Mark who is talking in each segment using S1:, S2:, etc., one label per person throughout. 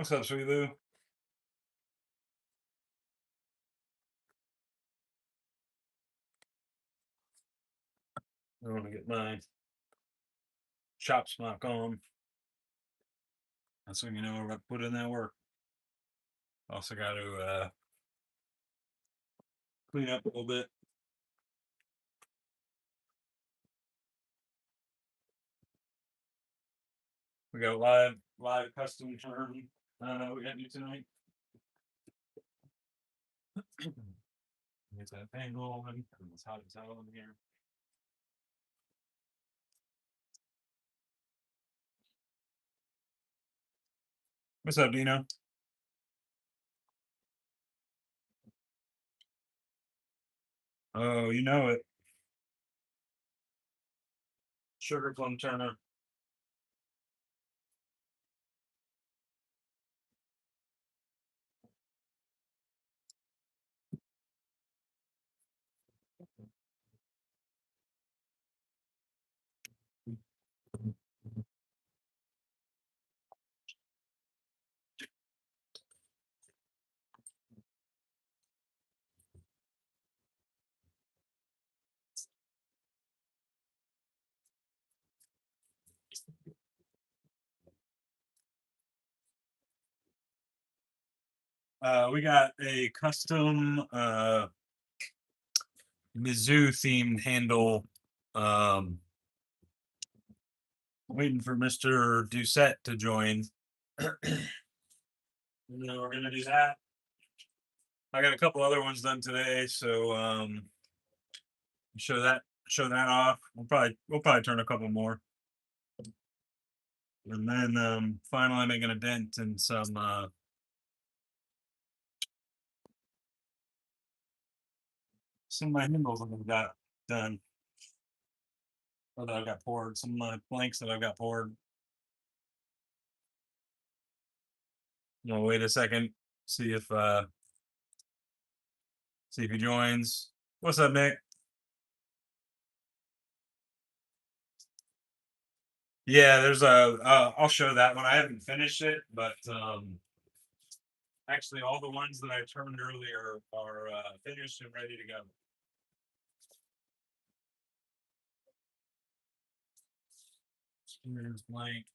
S1: What's up, Sweet Lou? I want to get my shop smock on. That's when you know we're about to put in that work. Also got to clean up a little bit. We got a live custom turn. We got to do tonight. Get that angle and it's hot as hell in here. What's up, Dino? Oh, you know it. Sugar plum turner. We got a custom Mizzou themed handle. Waiting for Mr. Doucette to join. We're gonna do that. I got a couple other ones done today, so show that off. We'll probably turn a couple more, and then finally making a dent in some of my handles that I've got done, or that I've got poured. Some of my blanks that I've got poured. No, wait a second. See if he joins. What's up, Nick? Yeah, there's a. I'll show that one. I haven't finished it, but actually, all the ones that I turned earlier are finished and ready to go. Here's blank.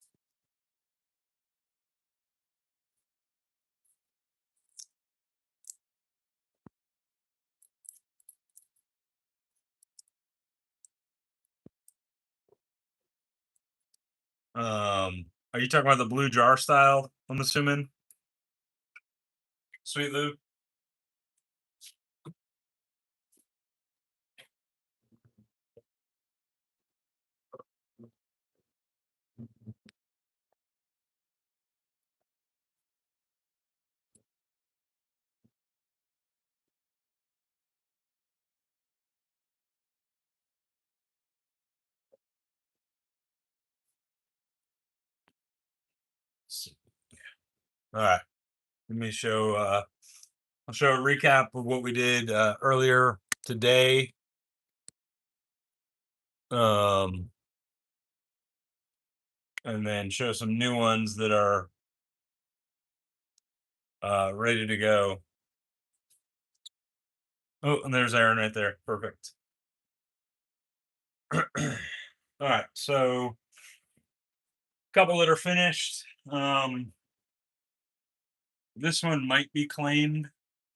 S1: Are you talking about the blue jar style? I'm assuming. Sweet Lou. All right. Let me show. I'll show a recap of what we did earlier today. And then show some new ones that are ready to go. Oh, and there's Aaron right there. Perfect. All right, so a couple that are finished. This one might be claimed.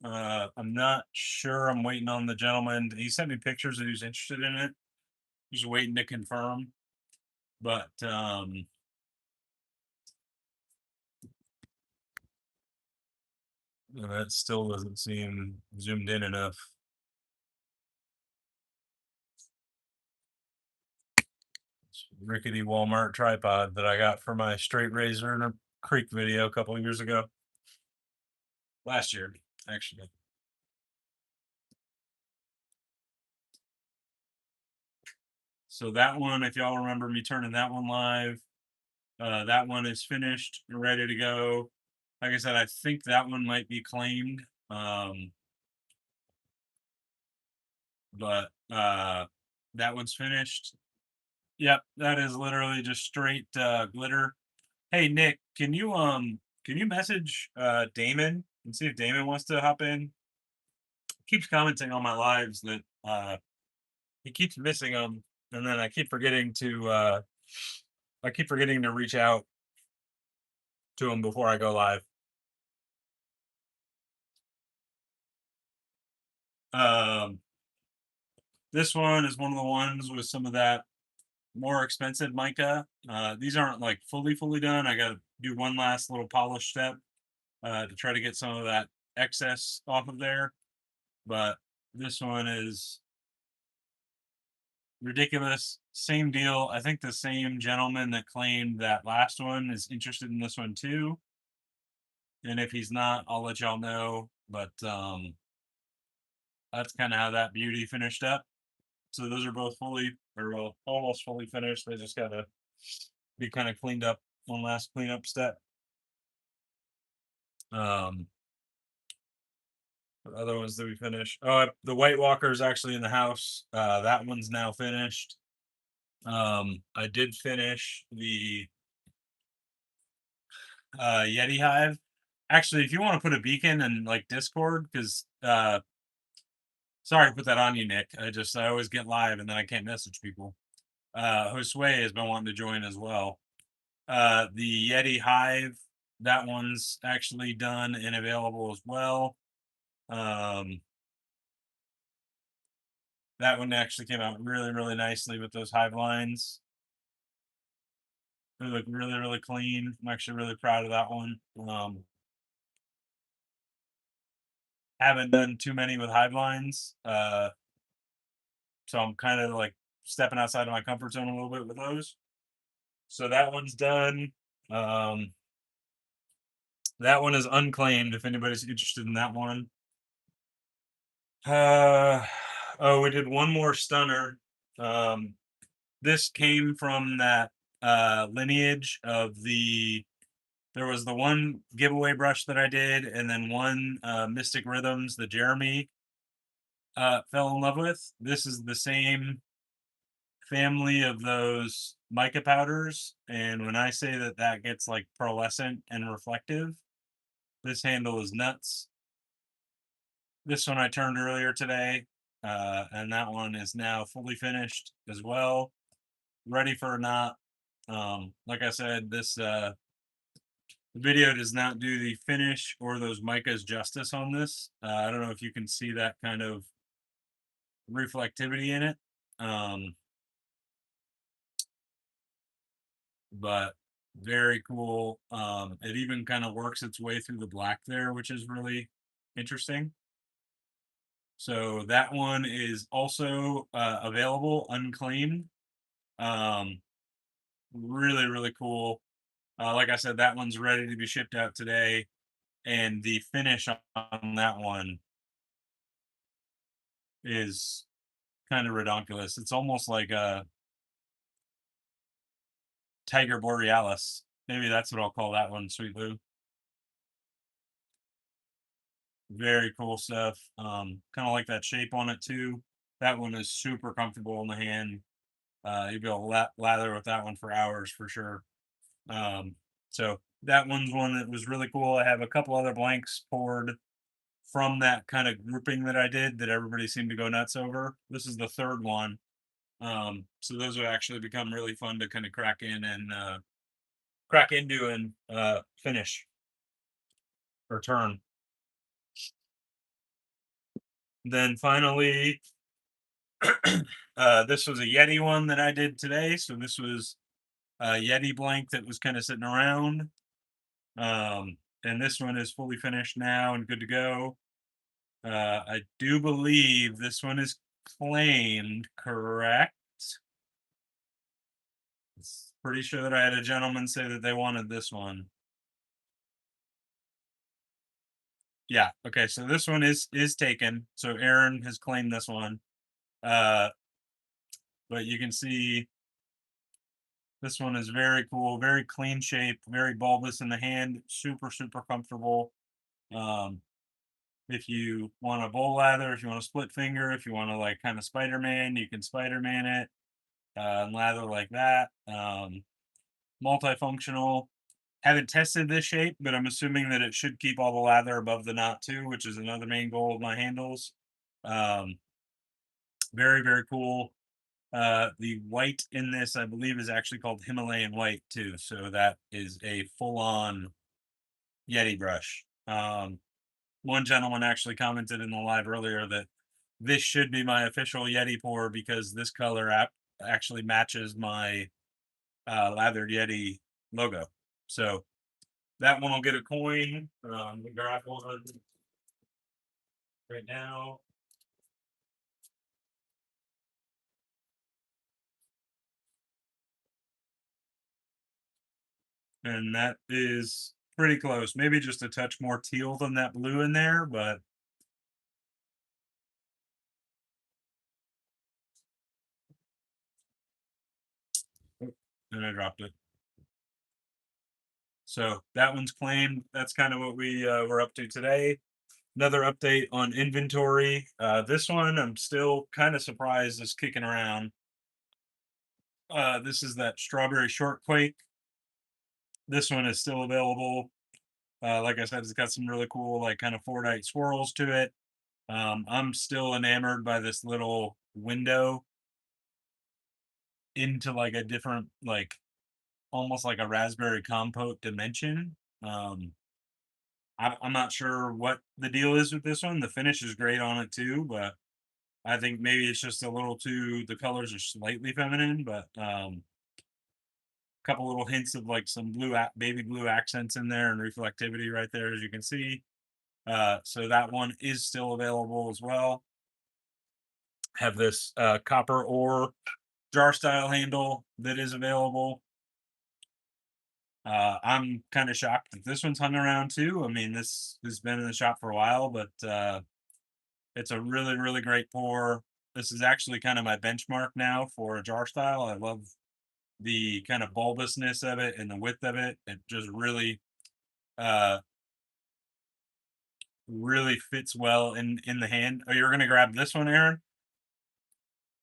S1: I'm not sure. I'm waiting on the gentleman. He sent me pictures that he's interested in it. Just waiting to confirm. But that still doesn't seem zoomed in enough. Rickety Walmart tripod that I got for my straight razor in a creek video a couple of years ago. Last year, actually. So that one, if y'all remember me turning that one live, that one is finished and ready to go. Like I said, I think that one might be claimed. But that one's finished. Yep, that is literally just straight glitter. Hey Nick, can can you message Damon and see if Damon wants to hop in? Keeps commenting on my lives that he keeps missing them, and then I keep forgetting to reach out to him before I go live. Um, this one is one of the ones with some of that more expensive mica. These aren't like fully done. I got to do one last little polish step to try to get some of that excess off of there. But this one is ridiculous. Same deal. I think the same gentleman that claimed that last one is interested in this one too. And if he's not, I'll let y'all know. But that's kind of how that beauty finished up. So those are both fully, or well, almost fully finished. They just gotta be kind of cleaned up. One last cleanup step. Um, what other ones did we finish? Oh, the White Walker is actually in the house. That one's now finished. I did finish the Yeti hive. Actually, if you want to put a beacon in like Discord, because sorry to put that on you, Nick. I always get live and then I can't message people. Josue has been wanting to join as well. The Yeti hive, that one's actually done and available as well. That one actually came out really nicely with those hive lines. They look really clean. I'm actually really proud of that one. Haven't done too many with hive lines, so I'm kind of like stepping outside of my comfort zone a little bit with those. So that one's done. Um, that one is unclaimed. If anybody's interested in that one. Uh, oh, we did one more stunner. This came from that lineage of there was the one giveaway brush that I did, and then one Mystic Rhythms, the Jeremy fell in love with. This is the same family of those mica powders, and when I say that that gets like pearlescent and reflective, this handle is nuts. This one I turned earlier today, and that one is now fully finished as well, ready for a knot. Like I said, this the video does not do the finish or those micas justice on this. I don't know if you can see that kind of reflectivity in it. But very cool. It even kind of works its way through the black there, which is really interesting. So that one is also available unclaimed. Um, really cool. Like I said, that one's ready to be shipped out today, and the finish on that one is kind of redonkulous. It's almost like a Tiger Borealis. Maybe that's what I'll call that one, Sweet Lou. Very cool stuff. Kind of like that shape on it too. That one is super comfortable in the hand. You'll be able to lather with that one for hours for sure. So that one's one that was really cool. I have a couple other blanks poured from that kind of grouping that I did that everybody seemed to go nuts over. This is the third one. So those would actually become really fun to kind of crack into and finish or turn. Then finally, this was a Yeti one that I did today. So this was a Yeti blank that was kind of sitting around. And this one is fully finished now and good to go. I do believe this one is claimed, correct? Pretty sure that I had a gentleman say that they wanted this one. Yeah. Okay. So this one is taken. So Aaron has claimed this one. Uh, but you can see this one is very cool, very clean shape, very bulbous in the hand, super comfortable. Um, if you want a bowl lather, if you want a split finger, if you want to like kind of Spider-Man, you can Spider-Man it and lather like that. Multifunctional. Haven't tested this shape, but I'm assuming that it should keep all the lather above the knot too, which is another main goal of my handles. Um, very, very cool. The white in this, I believe, is actually called Himalayan white too. So that is a full-on Yeti brush. One gentleman actually commented in the live earlier that this should be my official Yeti pour because this color actually matches my lathered Yeti logo. So that one will get a coin. The grab one right now. And that is pretty close. Maybe just a touch more teal than that blue in there, but and I dropped it. So that one's claimed. That's kind of what we were up to today. Another update on inventory. This one I'm still kind of surprised is kicking around. This is that strawberry shortquake. This one is still available. Like I said, it's got some really cool, like kind of Fordite swirls to it. I'm still enamored by this little window into like a different, like almost like a raspberry compote dimension. I'm not sure what the deal is with this one. The finish is great on it too, but I think maybe it's just a little too. The colors are slightly feminine, but couple little hints of like some baby blue accents in there and reflectivity right there, as you can see. So that one is still available as well. Have this copper ore jar style handle that is available. I'm kind of shocked that this one's hung around too. I mean, this has been in the shop for a while, but it's a really, really great pour. This is actually kind of my benchmark now for a jar style. I love the kind of bulbousness of it and the width of it. It just uh, really fits well in the hand. Oh, you're gonna grab this one, Aaron?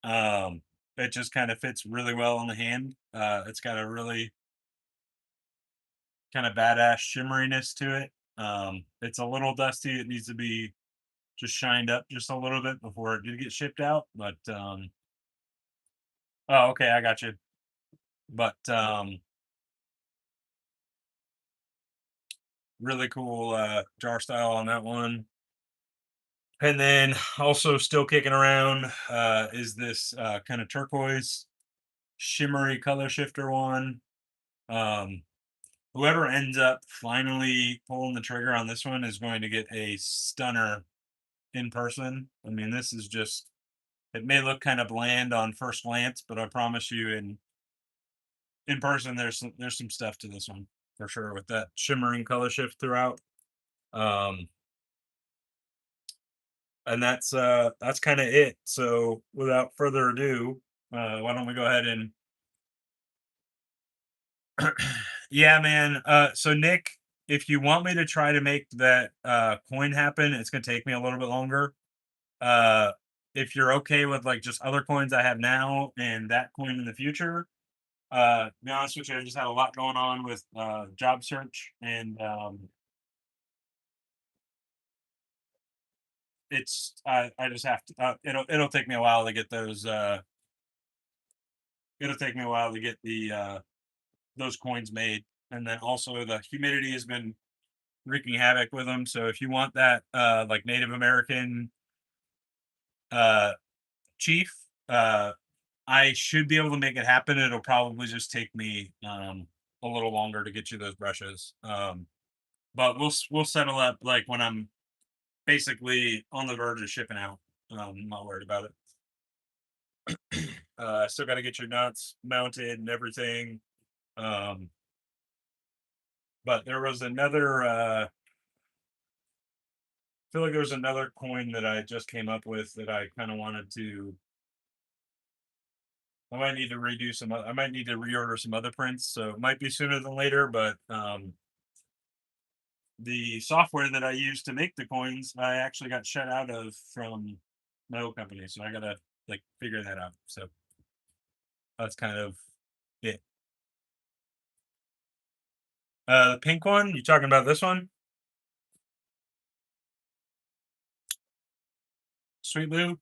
S1: Um, it just kind of fits really well in the hand. It's got a really kind of badass shimmeriness to it. It's a little dusty. It needs to be just shined up just a little bit before it did get shipped out. But oh, okay, I got you. But really cool jar style on that one. And then also still kicking around is this kind of turquoise shimmery color shifter one. Um, Whoever ends up finally pulling the trigger on this one is going to get a stunner in person. I mean, this is just, it may look kind of bland on first glance, but I promise you in person there's some stuff to this one for sure with that shimmering color shift throughout. Um and that's kind of it. So without further ado, why don't we go ahead and yeah, man. So Nick, if you want me to try to make that coin happen, it's gonna take me a little bit longer. Uh, if you're okay with like just other coins I have now and that coin in the future, to be honest with you, I just had a lot going on with job search, and it's I just have to. It'll take me a while to get those. It'll take me a while to get the those coins made, and then also the humidity has been wreaking havoc with them. So if you want that like Native American uh chief, I should be able to make it happen. It'll probably just take me a little longer to get you those brushes. But we'll settle up like when I'm basically on the verge of shipping out. I'm not worried about it. I still got to get your nuts mounted and everything. Um, but there was another. I feel like there was another coin that I just came up with that I kind of wanted to. I might need to redo some. I might need to reorder some other prints, so it might be sooner than later. But the software that I use to make the coins, I actually got shut out of from my old company, so I gotta like figure that out. So that's kind of it. The pink one? You talking about this one? Sweet Lou?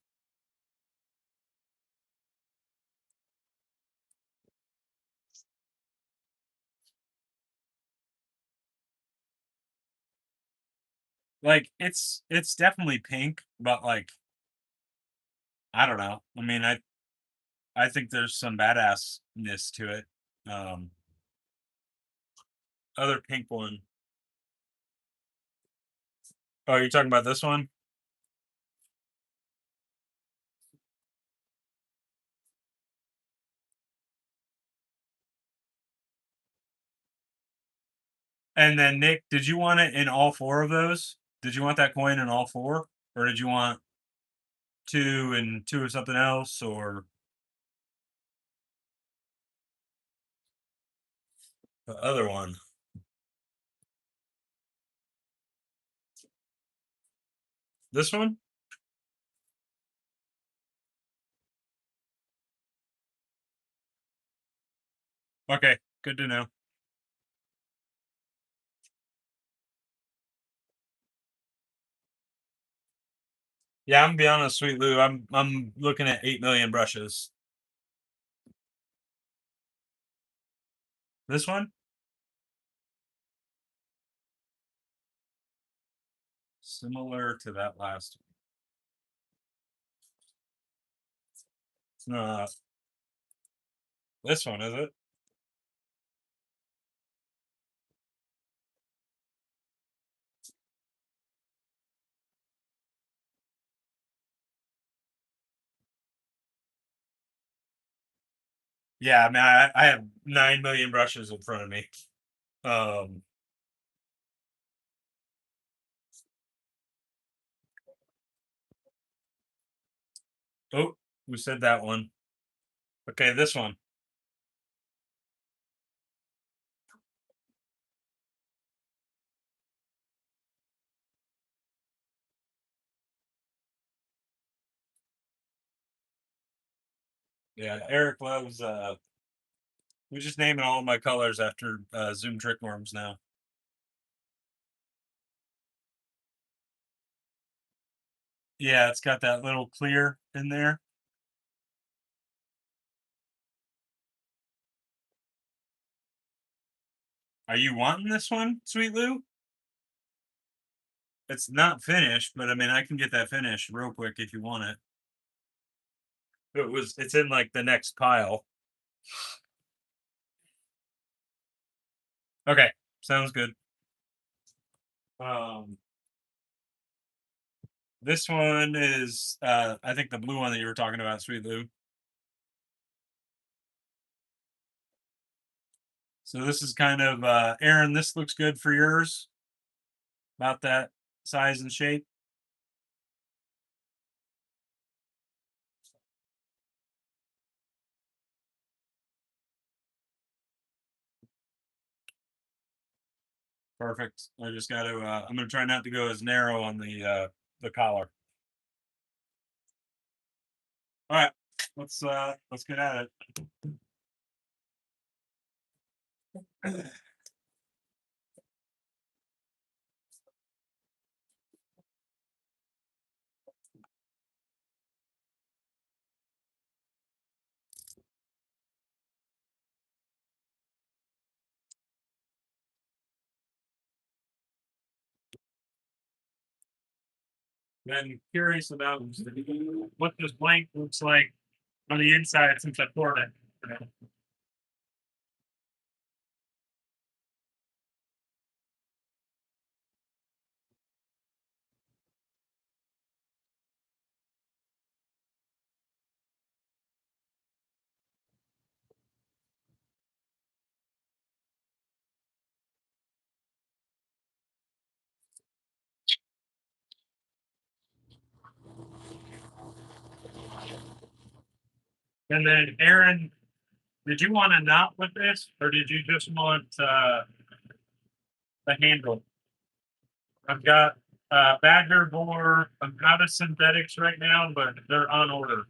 S1: Like it's definitely pink, but like I don't know. I mean, I think there's some badassness to it. Um, Other pink one. Oh, you're talking about this one? And then Nick, did you want it in all four of those? Did you want that coin in all four, or did you want two and two of something else, or the other one? This one? Okay, good to know. Yeah, I'm gonna be honest, Sweet Lou. I'm looking at 8 million brushes. This one, similar to that last one. It's not this one, is it? Yeah, I mean, I have 9 million brushes in front of me. Um, oh, we said that one. Okay, this one. Yeah, Eric loves. We just naming all my colors after Zoom trick worms now. Yeah, it's got that little clear in there. Are you wanting this one, Sweet Lou? It's not finished, but I mean, I can get that finished real quick if you want it. It's in like the next pile. Okay, sounds good. Um, this one is, I think the blue one that you were talking about, Sweet Lou. So this is kind of, Aaron. This looks good for yours. About that size and shape. Perfect. I just got to. I'm gonna try not to go as narrow on the collar. All right, let's get at it. Been curious about what this blank looks like on the inside since I poured it. And then Aaron, did you want a knot with this, or did you just want the handle? I've got Badger Boar. I'm out of synthetics right now, but they're on order.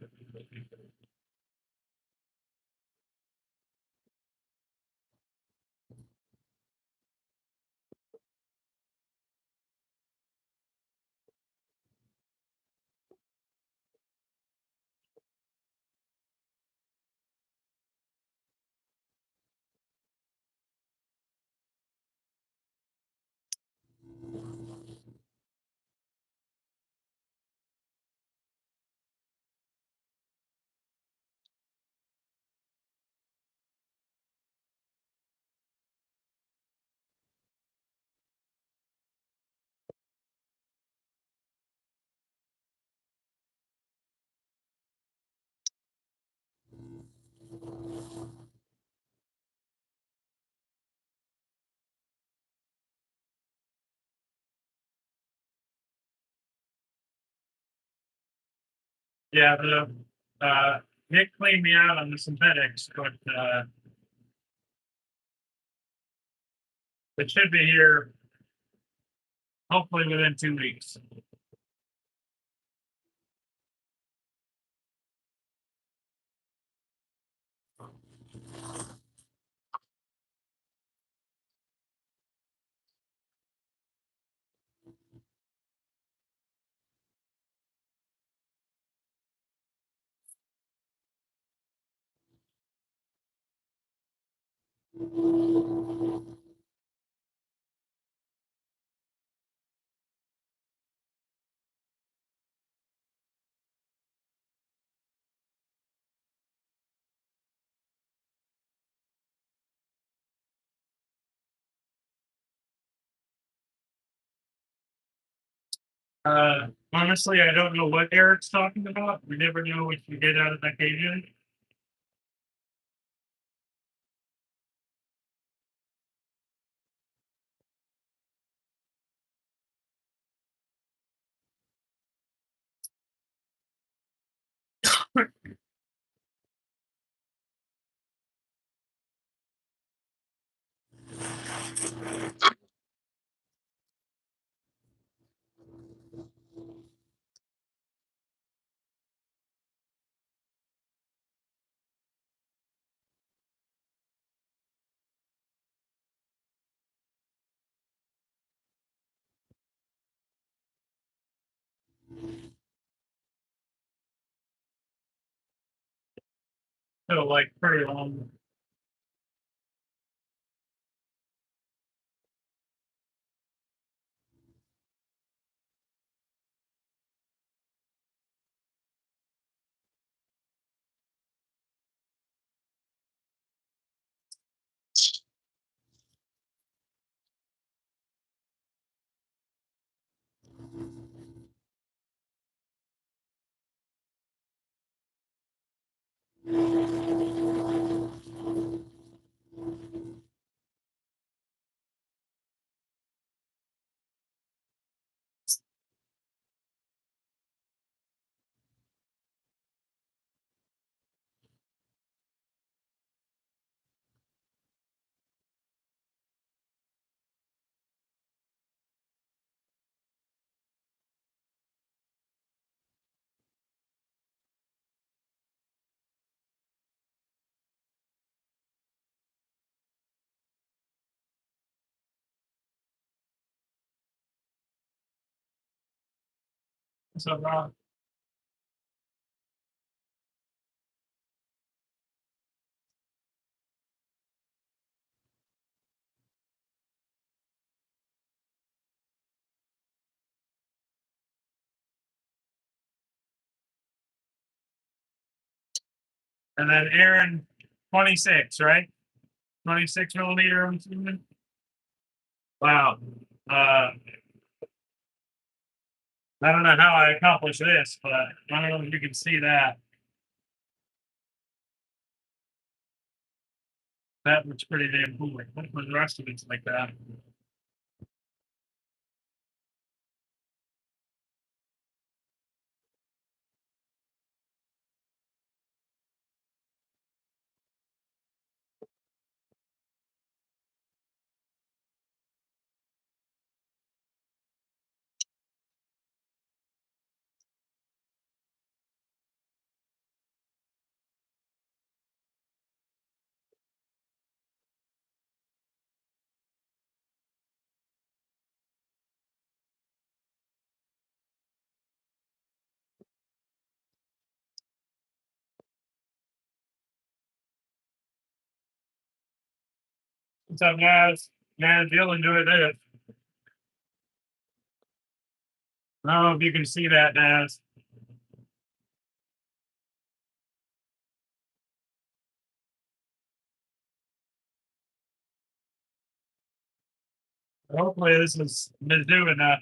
S1: Yeah, the Nick cleaned me out on the synthetics, but it should be here hopefully within 2 weeks. Honestly, I don't know what Eric's talking about. We never know what you get out of that Cajun. So like pretty long. So and then Aaron 26, right? 26 millimeter, I'm assuming. Wow. I don't know how I accomplished this, but I don't know if you can see that. That looks pretty damn cool. Hopefully the rest of it's like that. What's up, guys? Man, Dylan doing this. I don't know if you can see that, Naz. Hopefully this is Mizzou enough.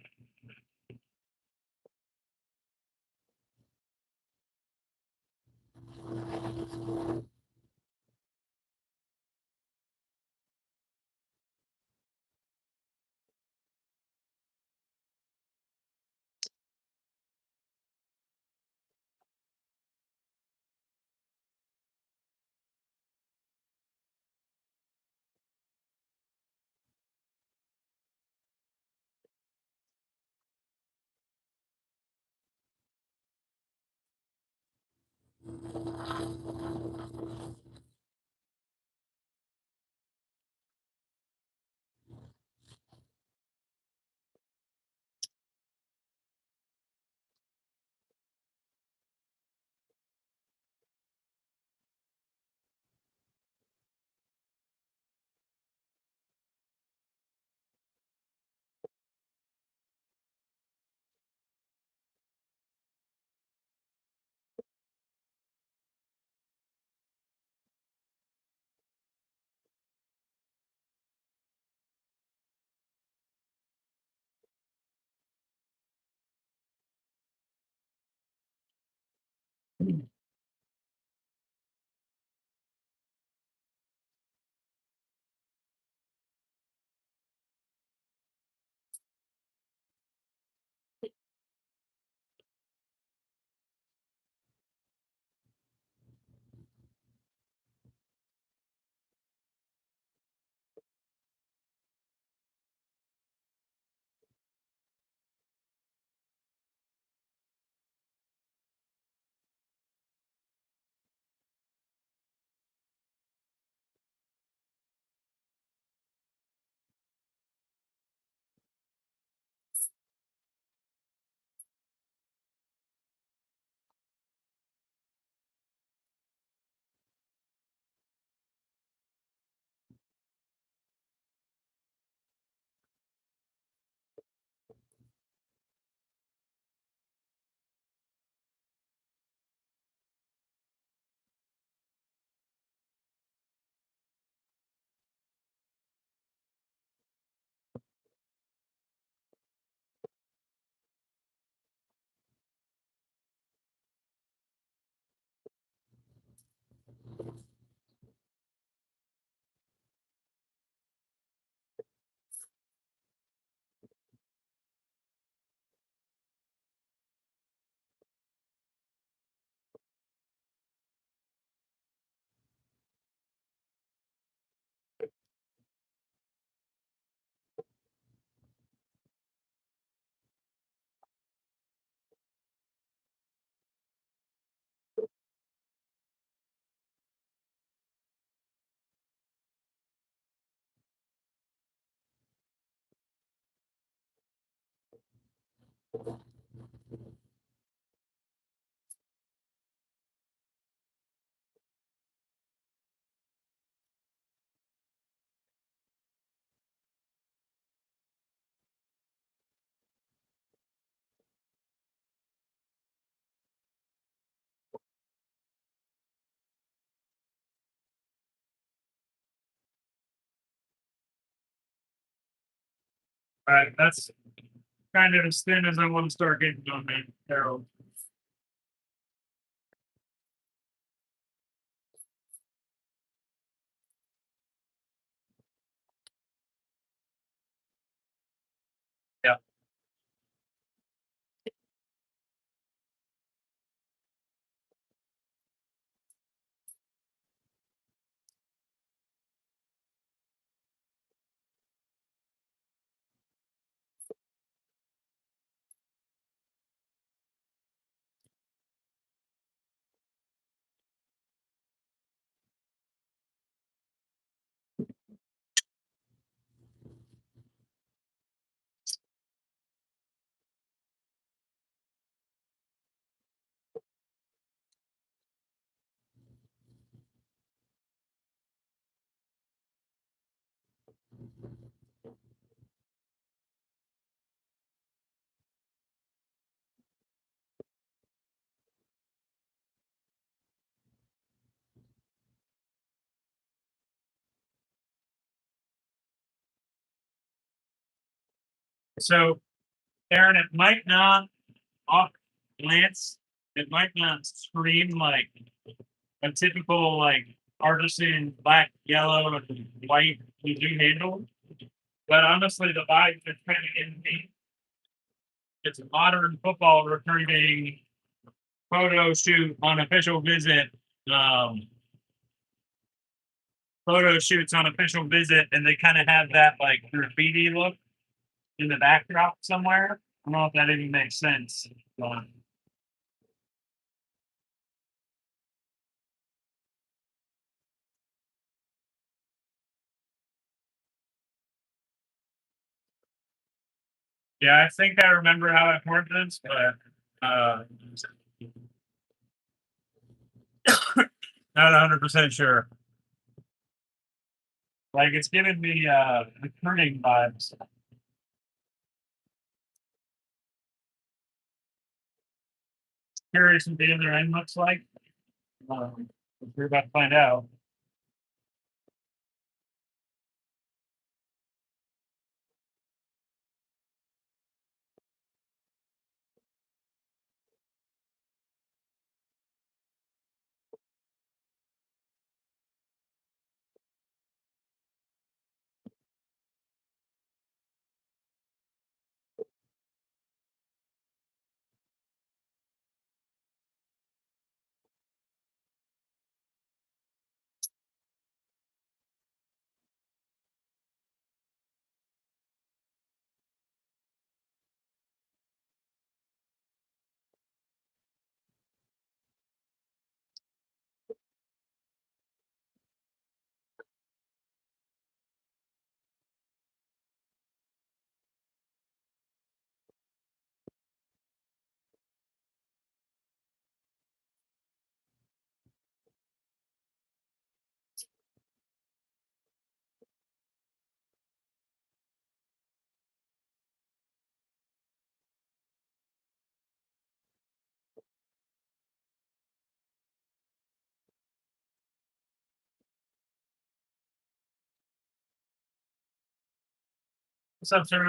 S1: Right, that's kind of as thin as I want to start getting on me, Harold. Yeah. So, Aaron, it might not off glance, it might not scream like a typical like artisan black, yellow, and white blue handle. But honestly, the vibe that's kind of in me, it's a modern football recruiting photo shoot on official visit. Um, Photo shoots on official visit, and they kind of have that like graffiti look in the backdrop somewhere. I don't know if that even makes sense. But Yeah, I think I remember how I poured this, but not 100% sure. Like it's giving me the pruning vibes. Curious what the other end looks like. Um, we're about to find out. What's up, sir?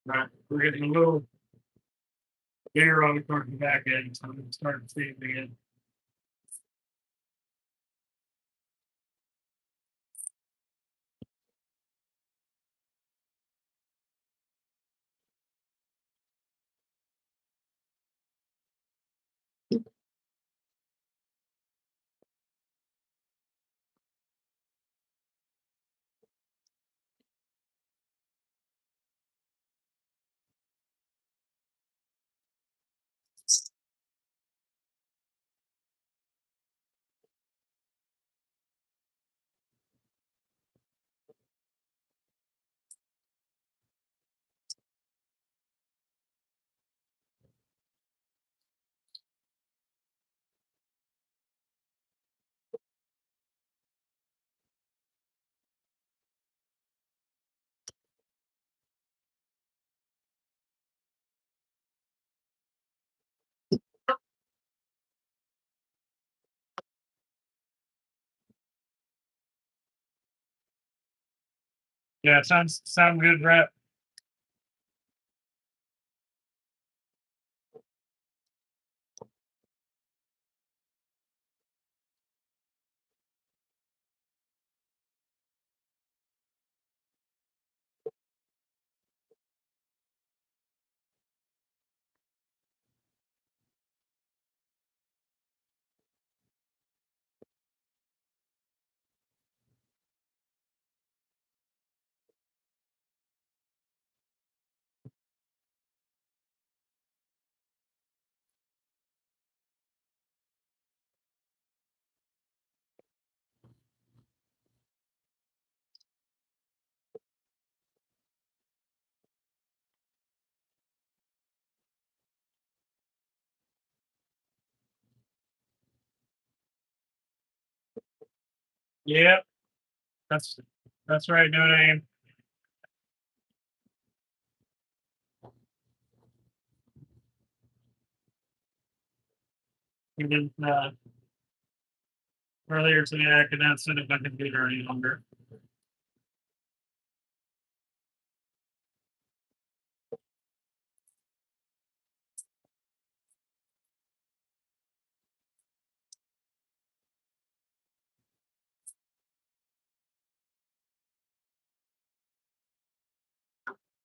S1: Right. We're getting a little bigger on the front and back end, so I'm going to start seeing it again. Yeah, sound good, Brett. Yep, that's right, no name. Even earlier today, I could not sit at my computer any longer.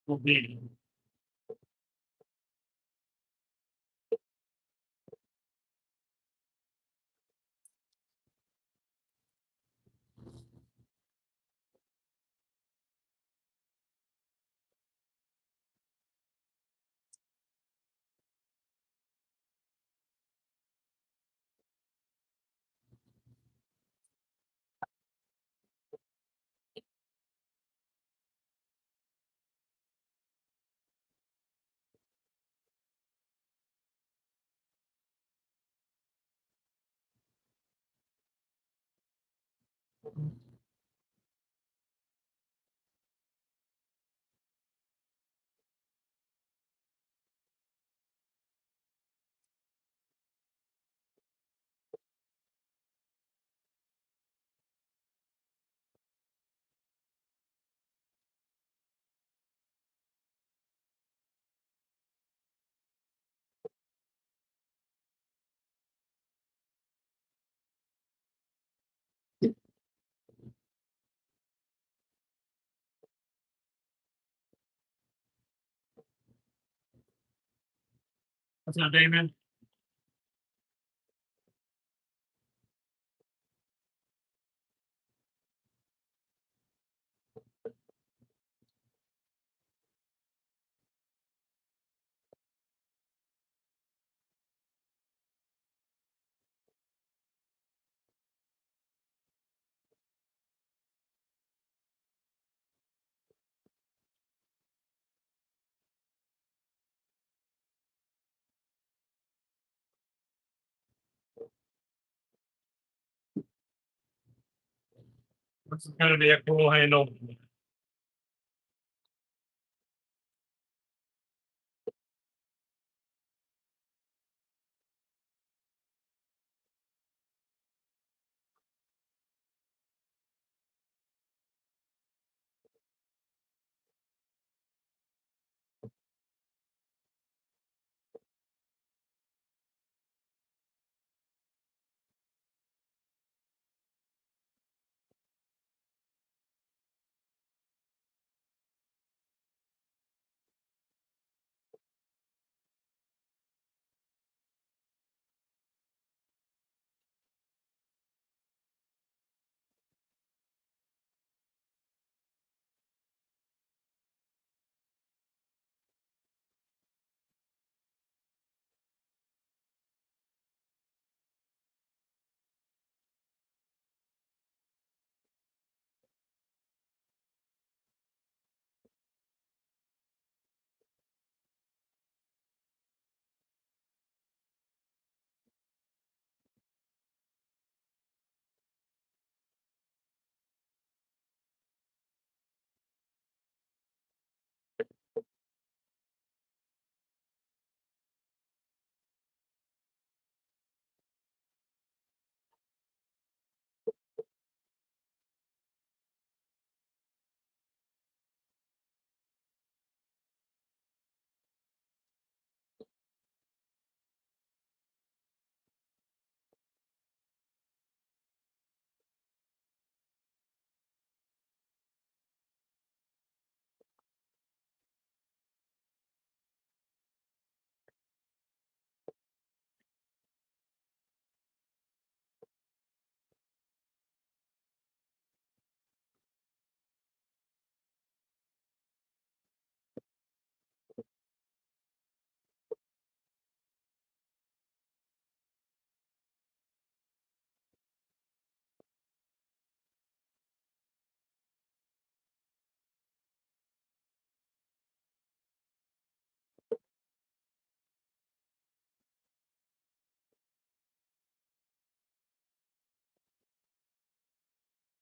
S1: Will be. What's up, Damon? This is gonna be a cool handle.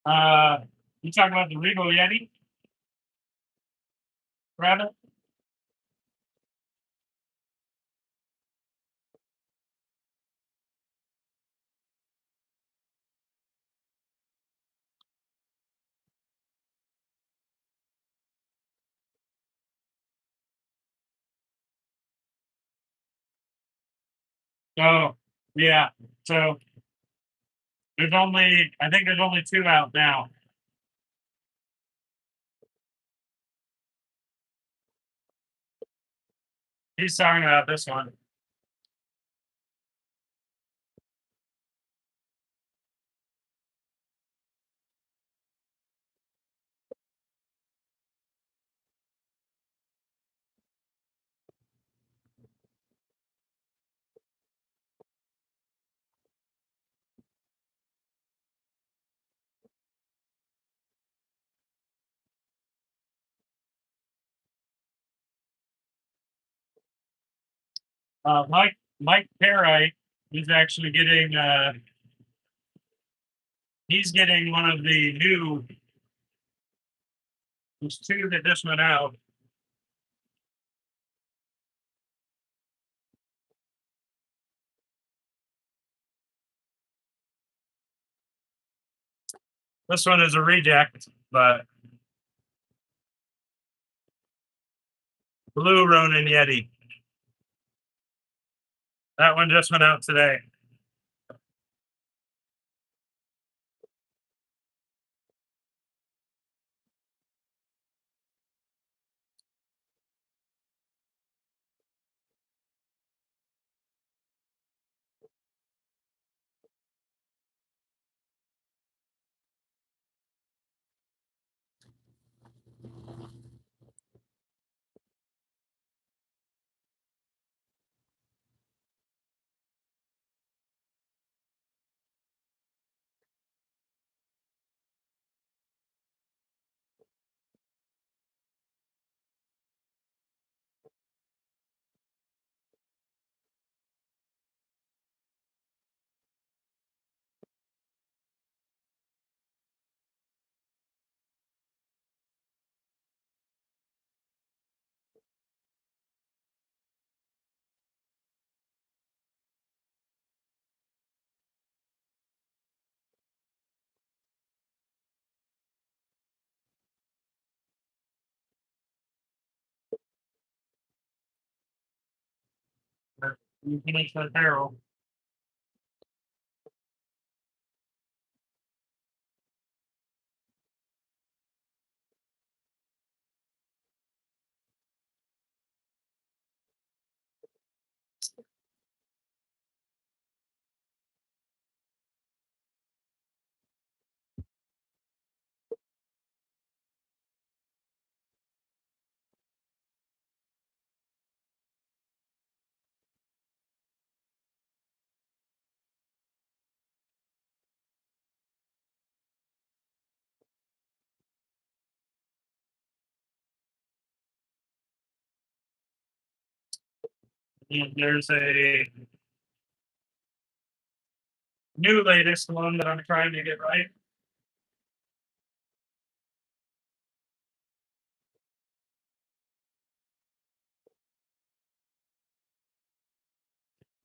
S1: Uh, you talking about the Regal Yeti rabbit? Oh, yeah. So I think there's only two out now. He's talking about this one. Mike Perry is actually getting he's getting one of the new. There's two that just went out. This one is a reject, but Blue Ronin Yeti. That one just went out today. You finish that barrel. And there's a new latest one that I'm trying to get right.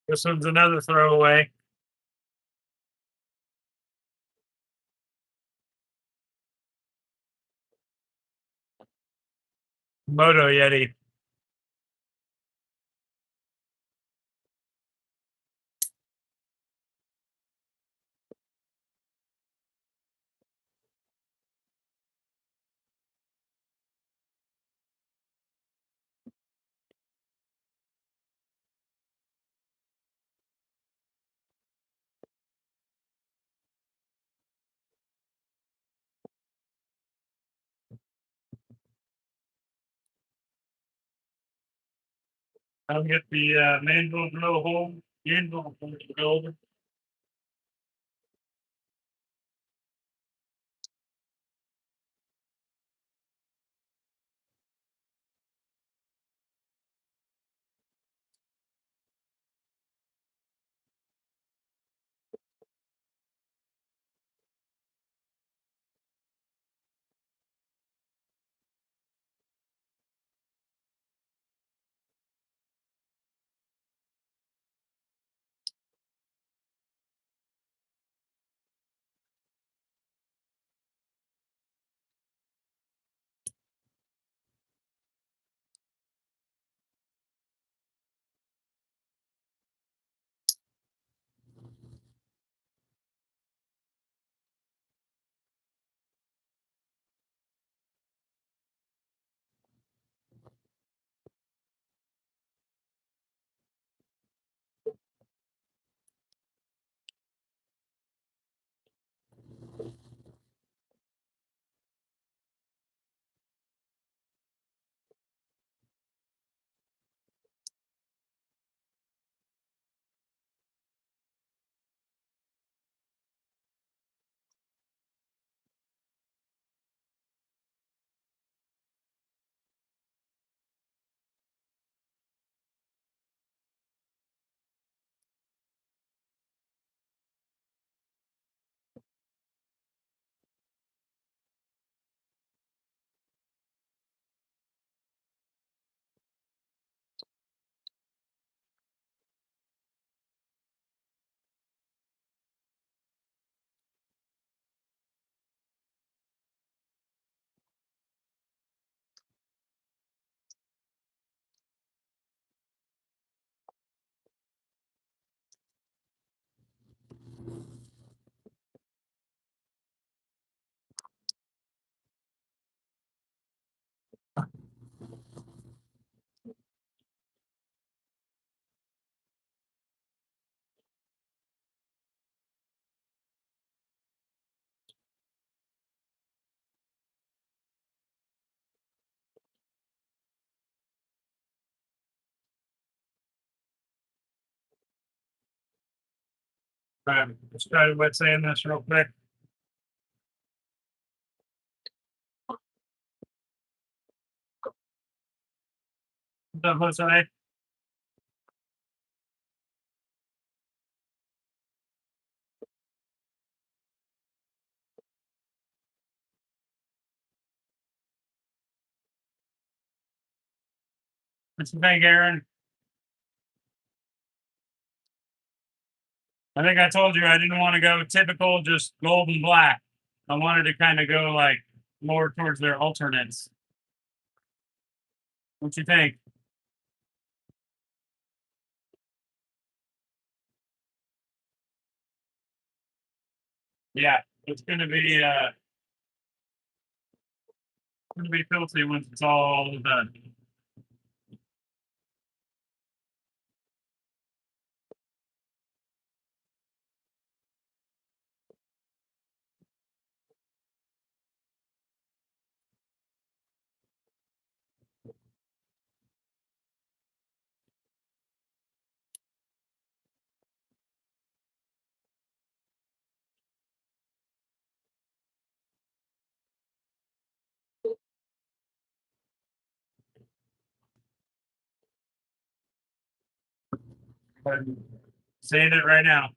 S1: This one's another throwaway. Moto Yeti. I'll get the manual drill hole. Manual build. Let's try wet saying this real quick. What's up, Jose? What's the thing, Aaron? I think I told you I didn't want to go typical, just gold and black. I wanted to kind of go like more towards their alternates. What you think? Yeah, it's gonna be filthy once it's all done. I'm saying it right now.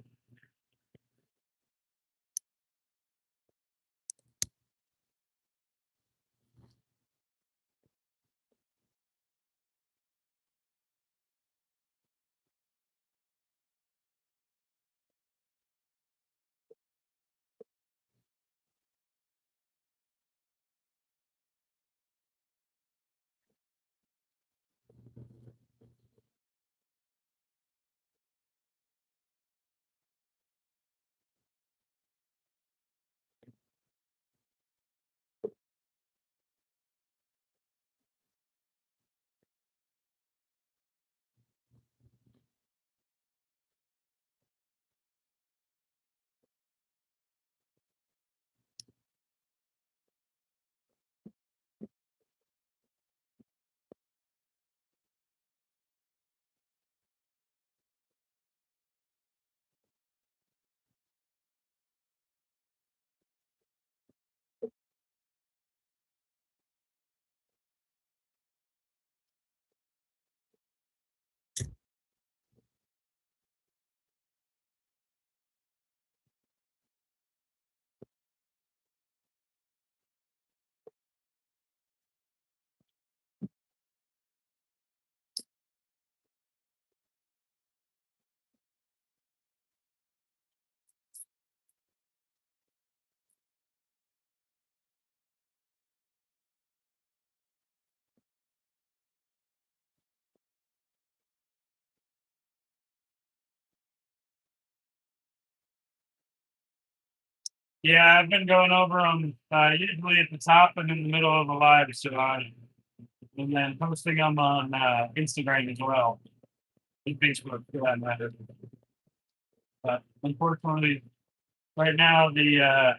S1: Yeah, I've been going over them usually at the top and in the middle of the live, and then posting them on Instagram as well, and Facebook for that matter. But unfortunately, right now the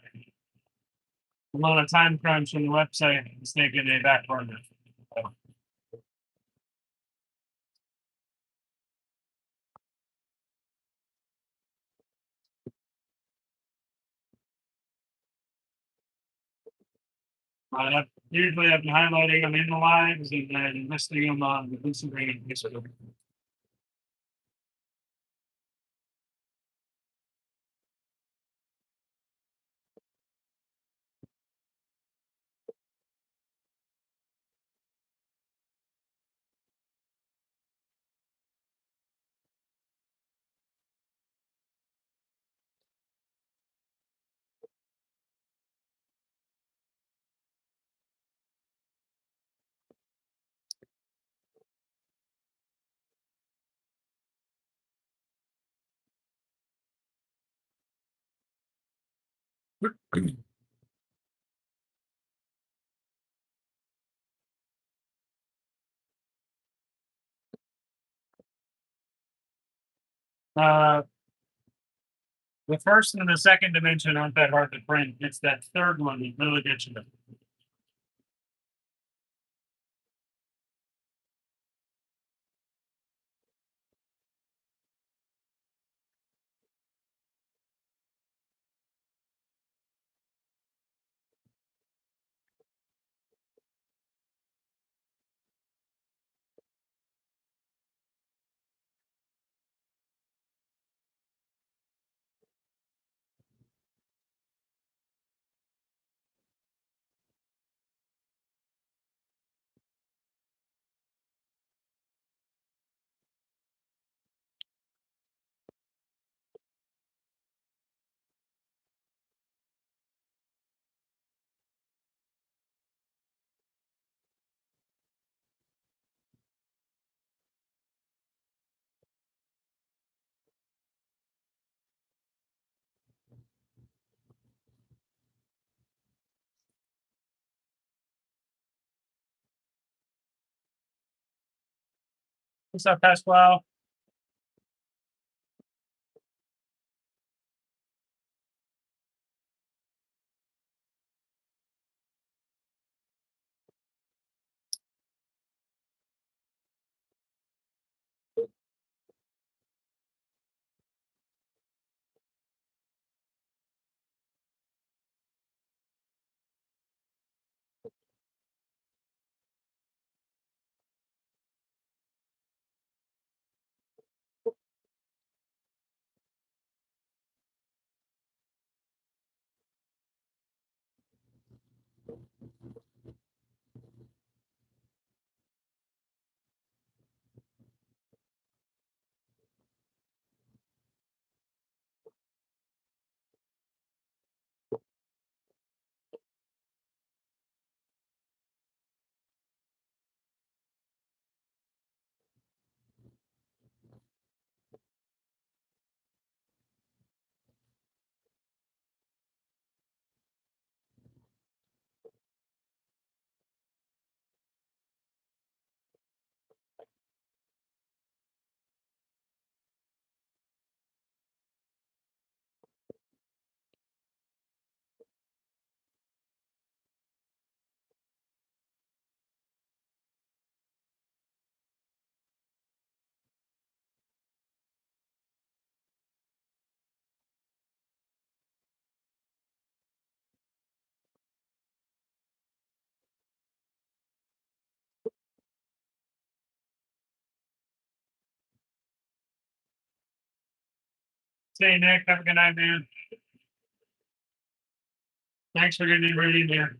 S1: amount of time crunch on the website is taking a back burner. So, usually I've been highlighting them in the lives and then listing them on the Instagram and Facebook. Uh, the first and the second dimension aren't that hard to print. It's that third one that really gets you. What's up, Pasquale? Say, Nick, have a good night, man. Thanks for getting ready there.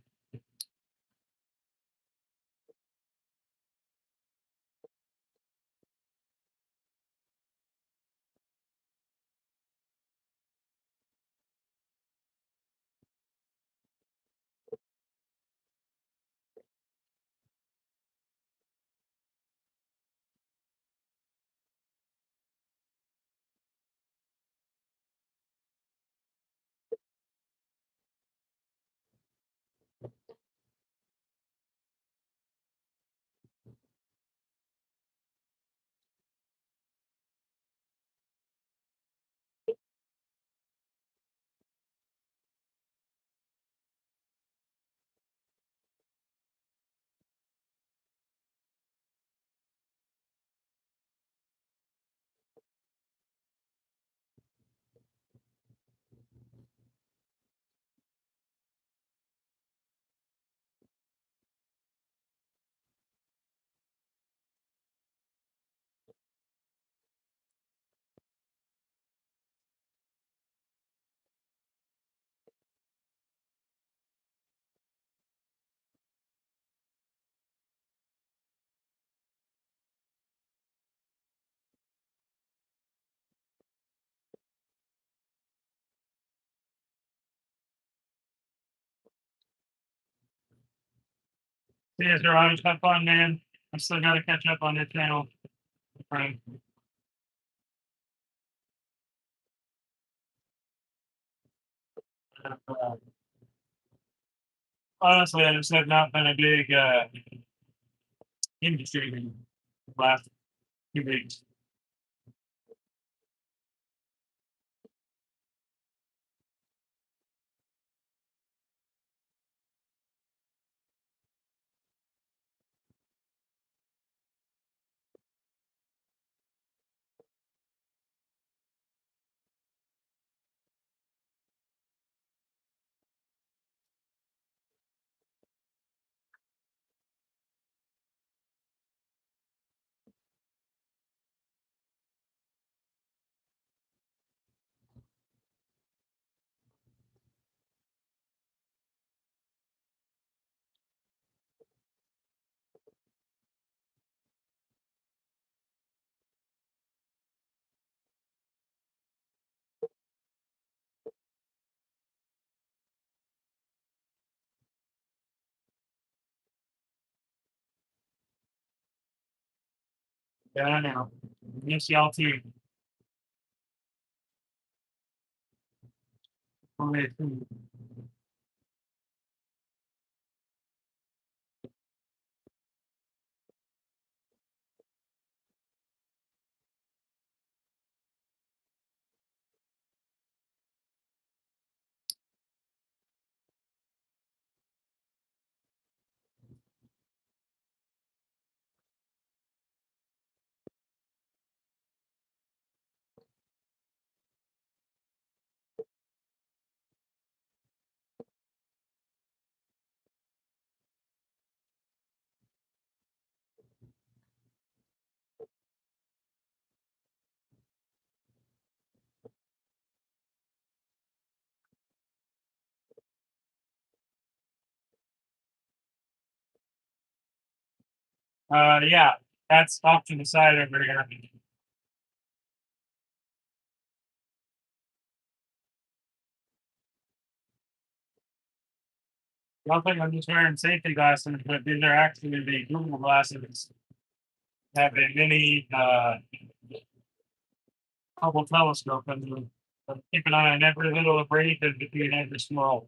S1: See you, sir. Always have fun, man. I still got to catch up on this channel. Right. Uh, Honestly, I just have not been a big industry in the last 2 weeks. Yeah, I know. Miss y'all too. Yeah, that's off to the side over here. Y'all think I'm just wearing safety glasses, but these are actually the Google glasses. Have a mini Hubble telescope in them. So keep an eye on every little abrasion between every small.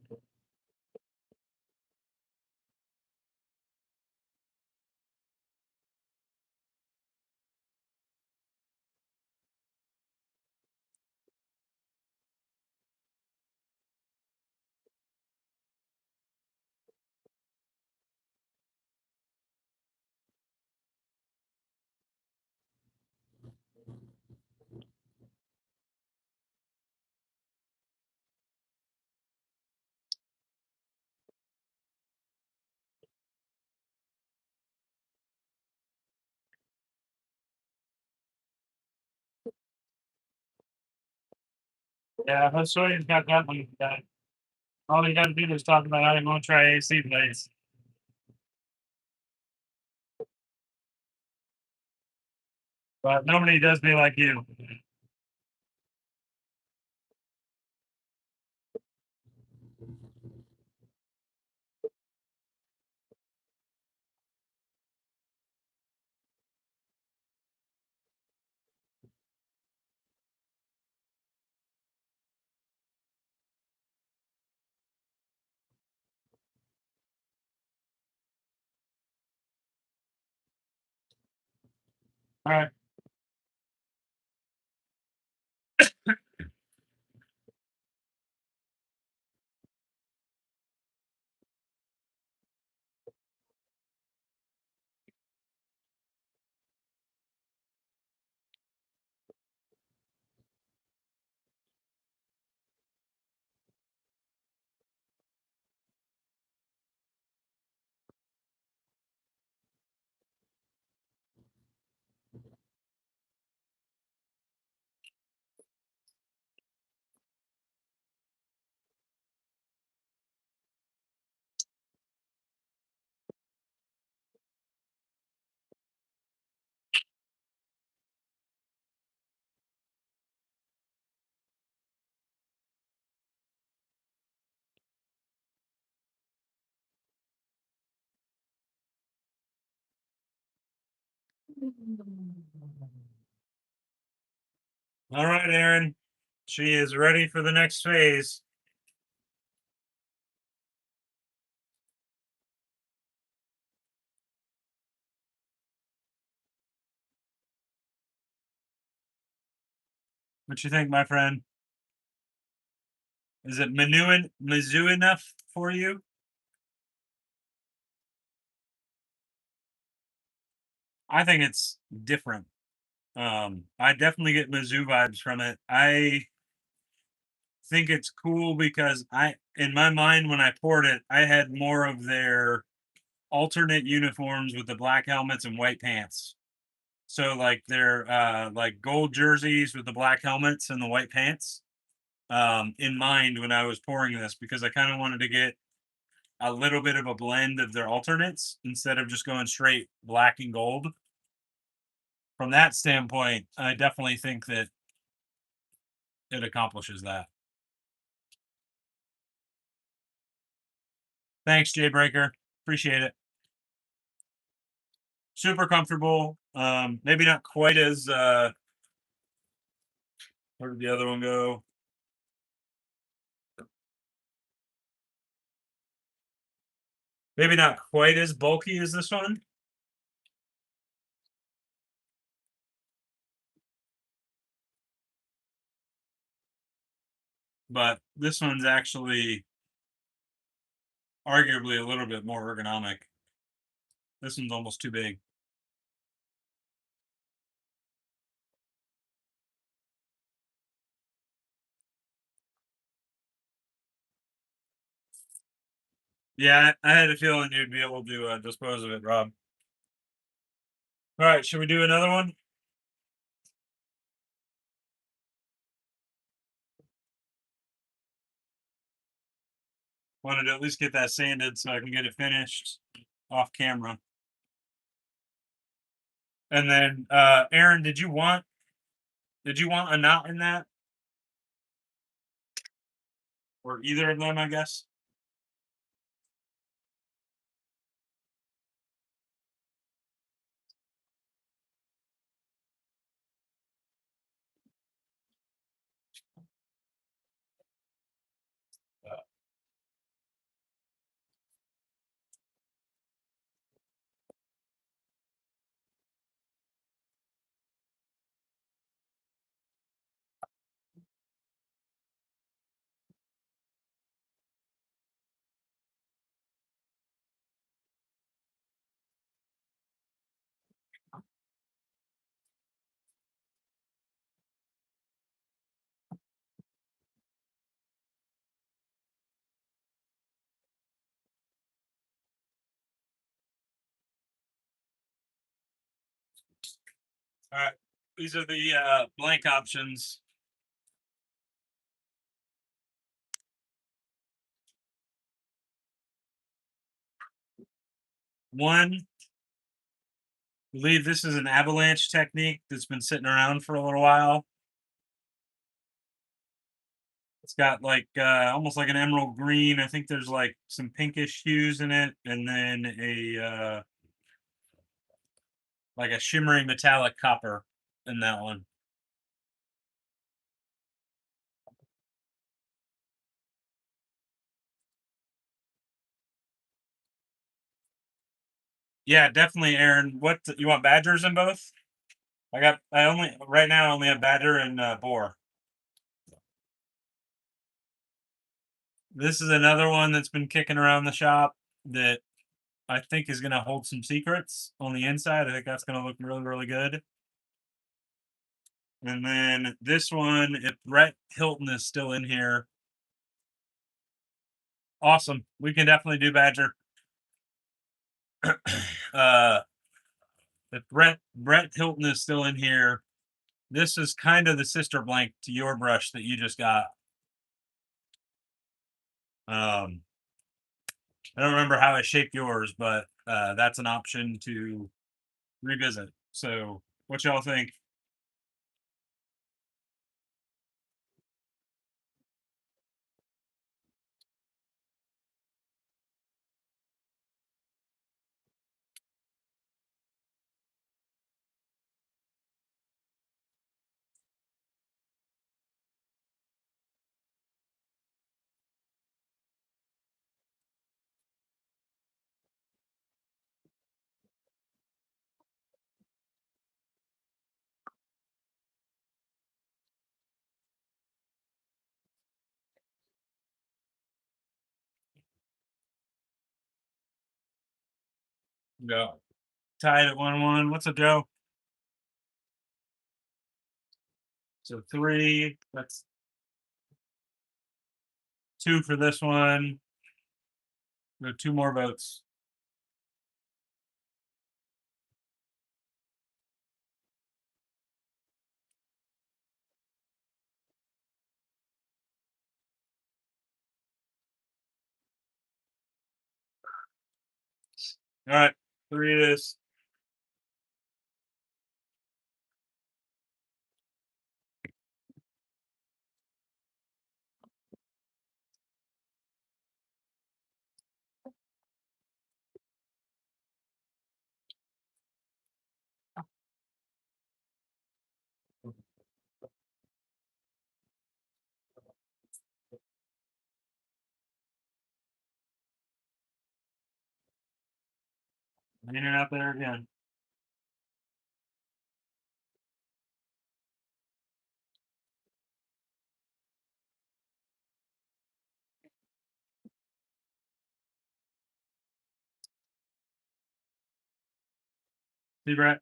S1: Yeah, Josue's got that one. All you got to do is talk about how you want to try AC blades. But nobody does me like you. All right. All right, Aaron. She is ready for the next phase. What you think, my friend? Is it Mizzou enough for you? I think it's different. I definitely get Mizzou vibes from it. I think it's cool because in my mind, when I poured it, I had more of their alternate uniforms with the black helmets and white pants. So like their like gold jerseys with the black helmets and the white pants in mind when I was pouring this because I kind of wanted to get a little bit of a blend of their alternates instead of just going straight black and gold. From that standpoint, I definitely think that it accomplishes that. Thanks, Jay Breaker. Appreciate it. Super comfortable. Maybe not quite as where did the other one go? Maybe not quite as bulky as this one. But this one's actually arguably a little bit more ergonomic. This one's almost too big. Yeah, I had a feeling you'd be able to dispose of it, Rob. All right, should we do another one? Wanted to at least get that sanded so I can get it finished off camera. And then Aaron, did you want a knot in that? Or either of them, I guess? All right. These are the blank options. One, I believe this is an avalanche technique that's been sitting around for a little while. It's got like almost like an emerald green. I think there's like some pinkish hues in it, and then a like a shimmery metallic copper in that one. Yeah, definitely, Aaron. What you want? Badgers in both? I only right now I only have badger and boar. This is another one that's been kicking around the shop that I think is going to hold some secrets on the inside. I think that's going to look really, really good. And then this one, if Brett Hilton is still in here, awesome. We can definitely do Badger. uh, if Brett Hilton is still in here, this is kind of the sister blank to your brush that you just got. Um, I don't remember how I shaped yours, but that's an option to revisit. So, what y'all think? Go. Tied at 1-1. What's up, Joe? So three. That's two for this one. Go two more votes. All right, three it is. In and out there again. See, Brett.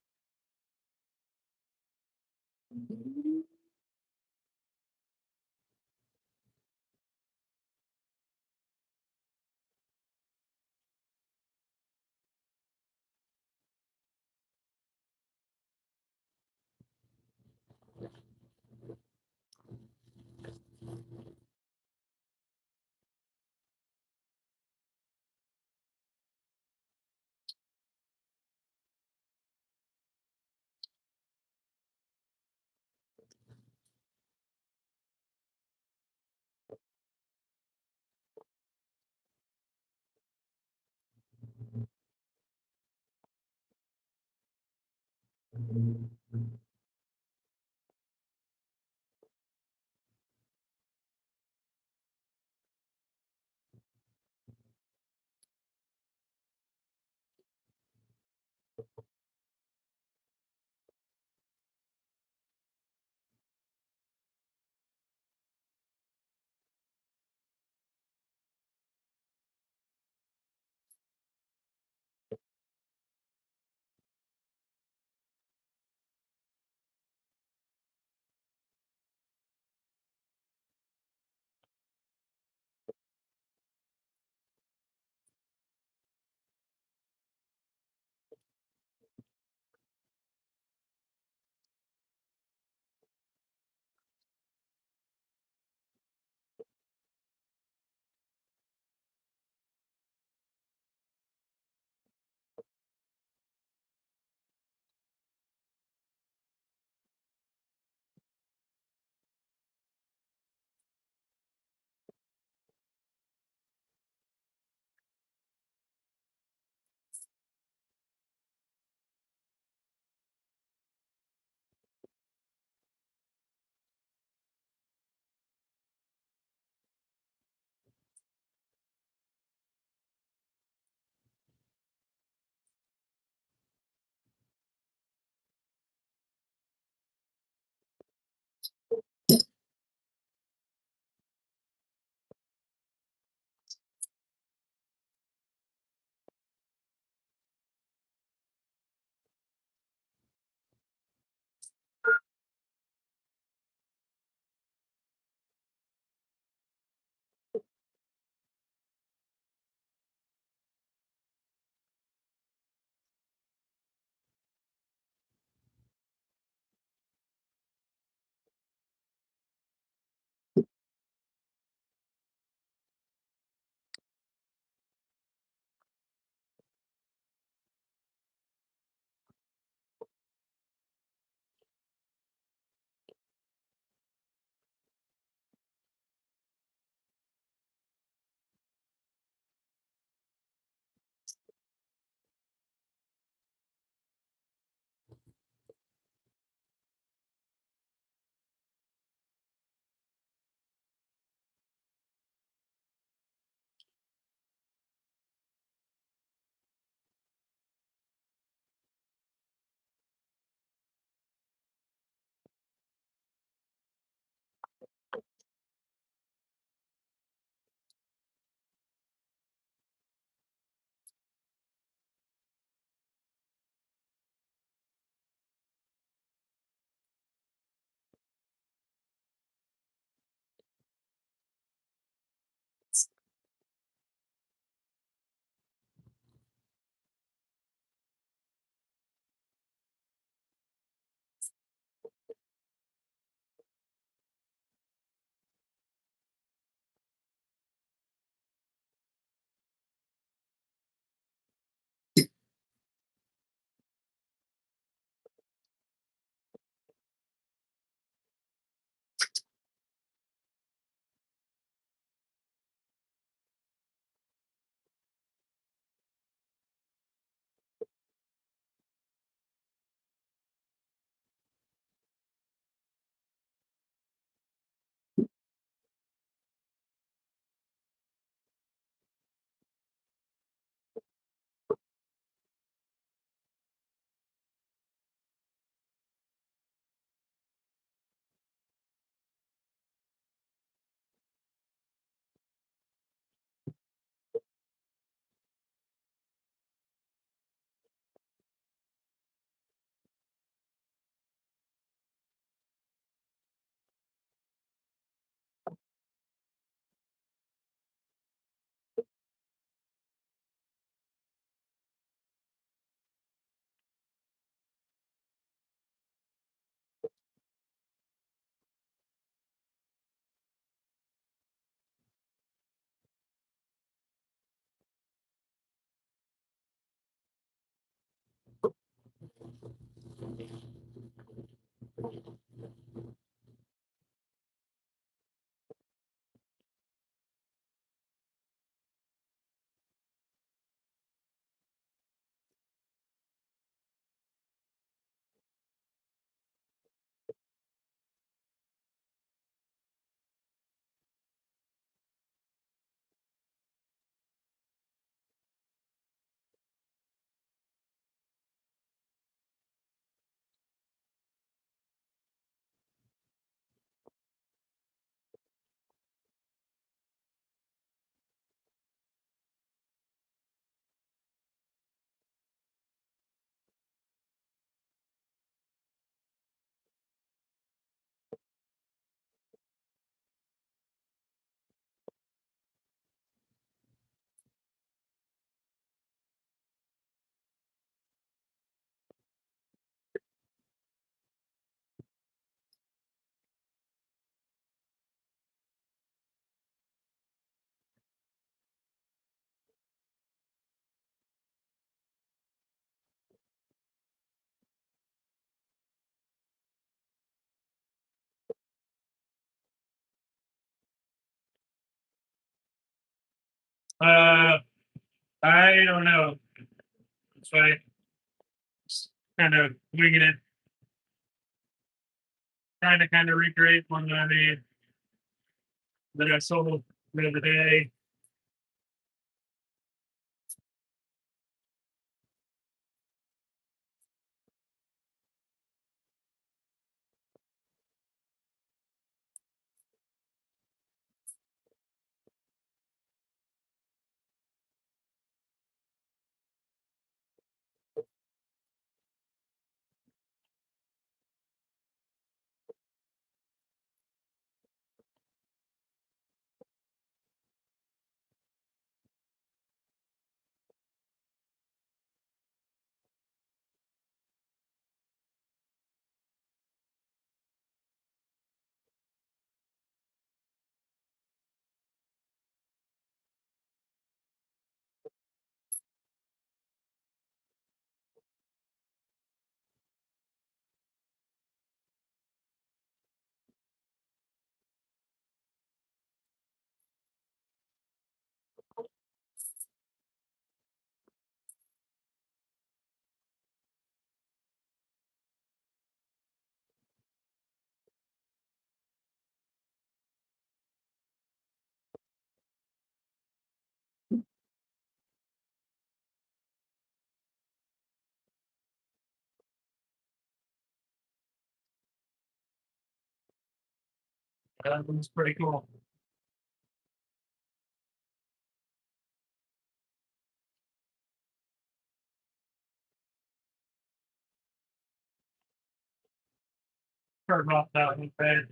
S1: Uh, I don't know. So I kind of winging it, trying to kind of recreate one that I made that I sold the other day. That one's pretty cool. Heard about that one bad.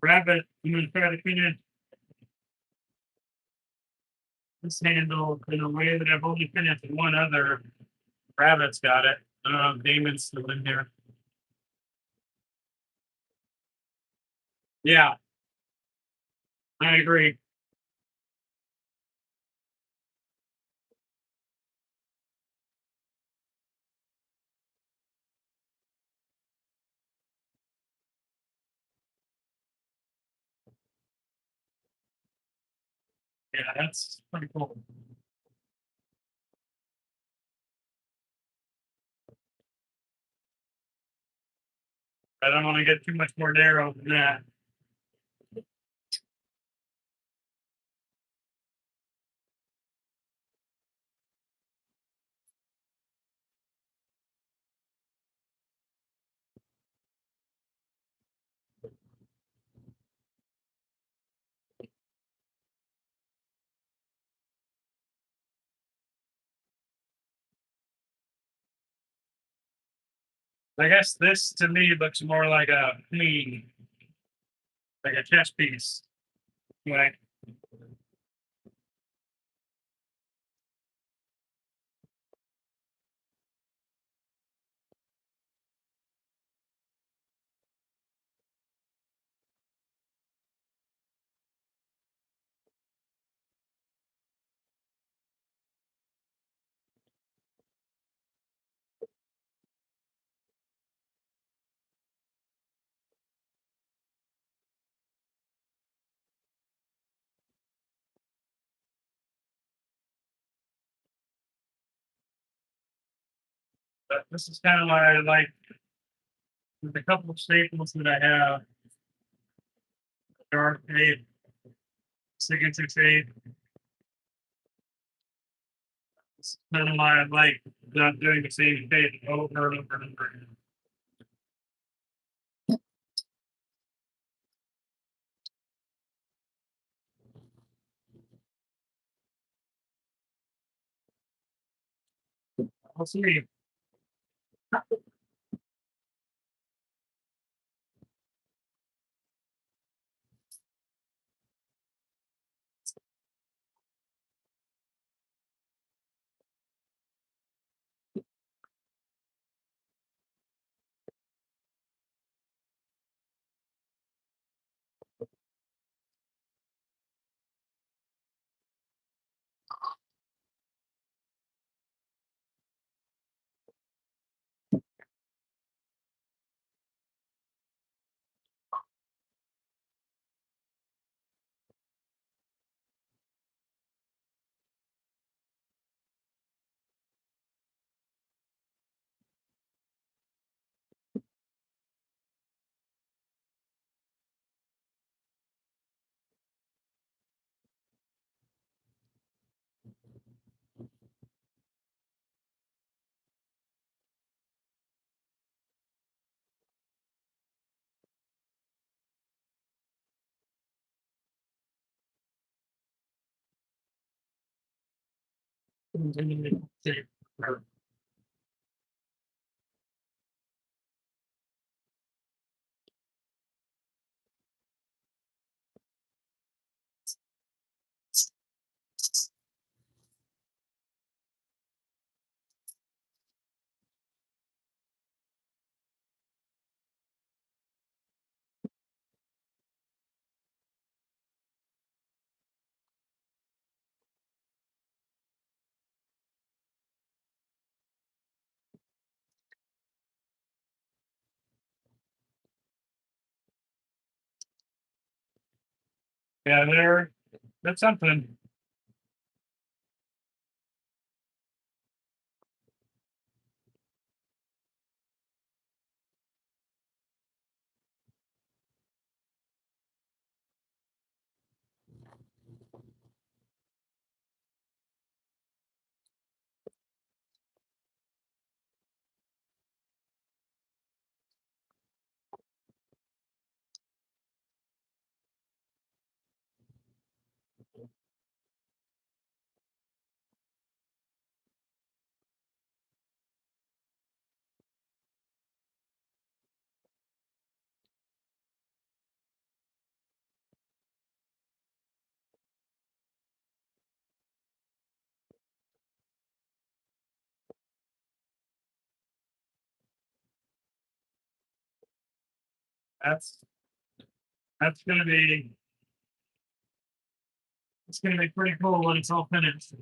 S1: Rabbit, I'm gonna try to clean it this handle in a way that I've only finished one other. Rabbit's got it. I don't know if Damon's still in here. Yeah, I agree. Yeah, that's pretty cool. I don't want to get too much more narrow than that. I guess this to me looks more like a queen, like a chess piece. Like but this is kind of why I like with a couple of staples that I have, dark tape, signature tape. It's kind of why I like not doing the same tape over and over and over again. I'll see. Continue to tape. Yeah, there. That's something. That's that's gonna be it's gonna be pretty cool when it's all finished.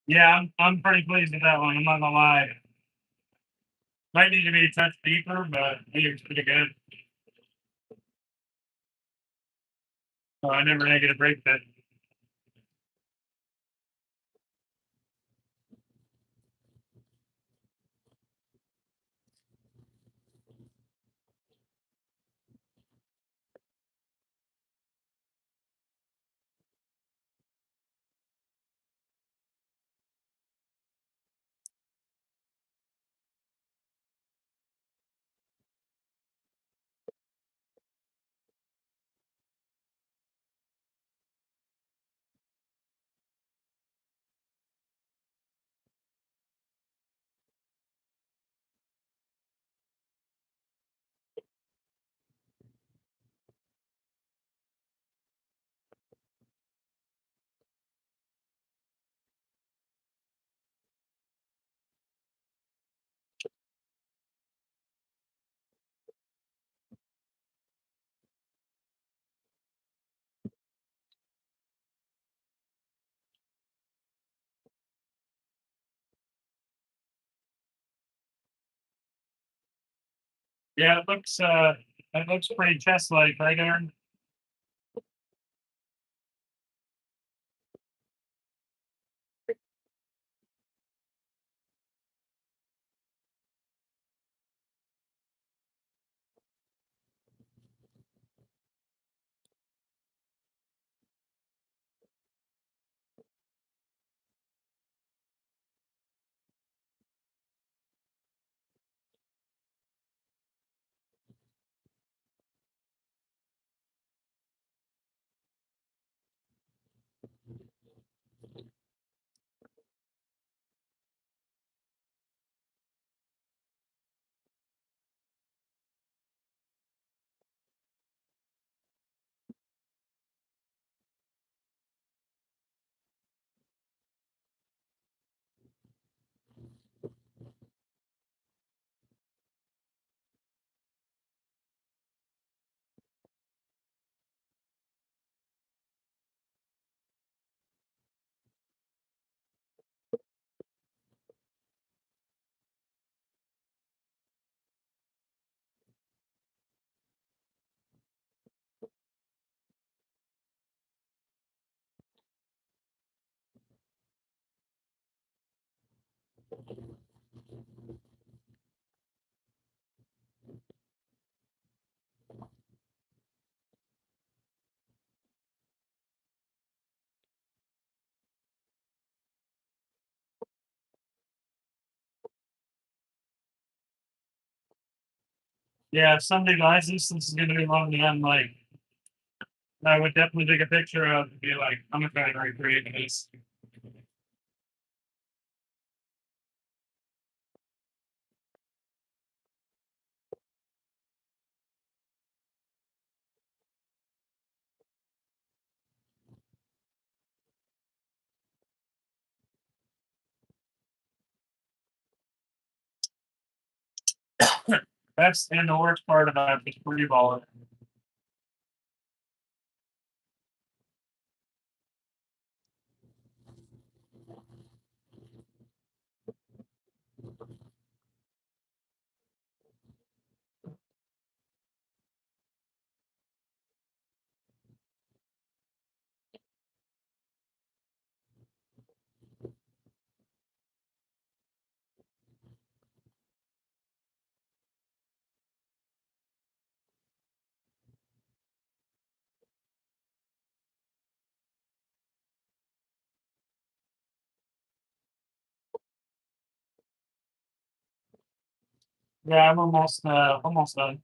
S1: Yeah, I'm pretty pleased with that one. I'm not gonna lie. Might need to be a touch deeper, but I think it's pretty good. So I never did get a break that. Yeah, it looks pretty chest like right there. Yeah, if somebody buys this is gonna be one that I'm like, I would definitely take a picture of and be like, I'm gonna try to recreate this. That's and the worst part about this free ball. Yeah, I'm almost done.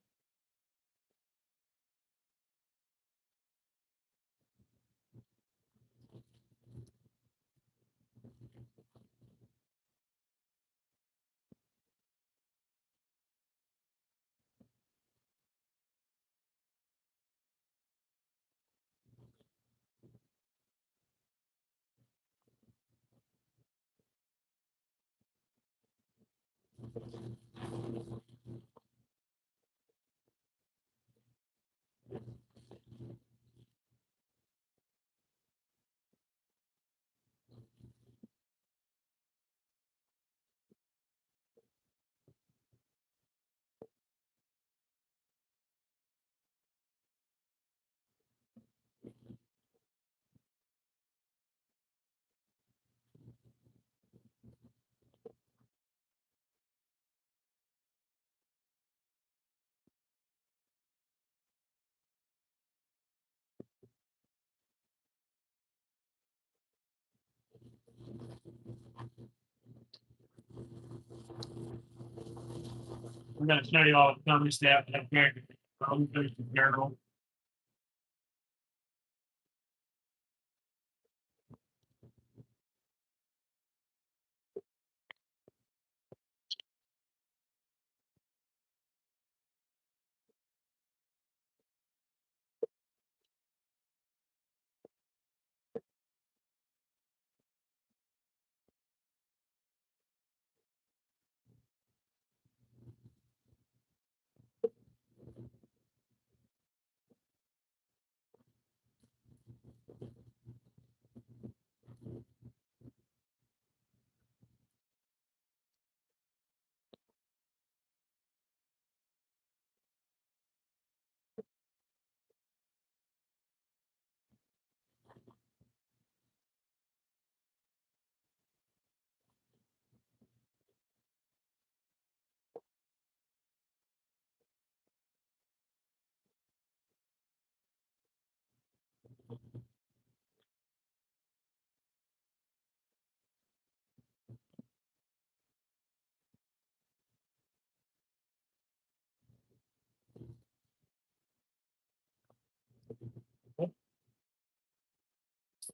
S1: I'm gonna show you all the dummy stuff that I'm careful.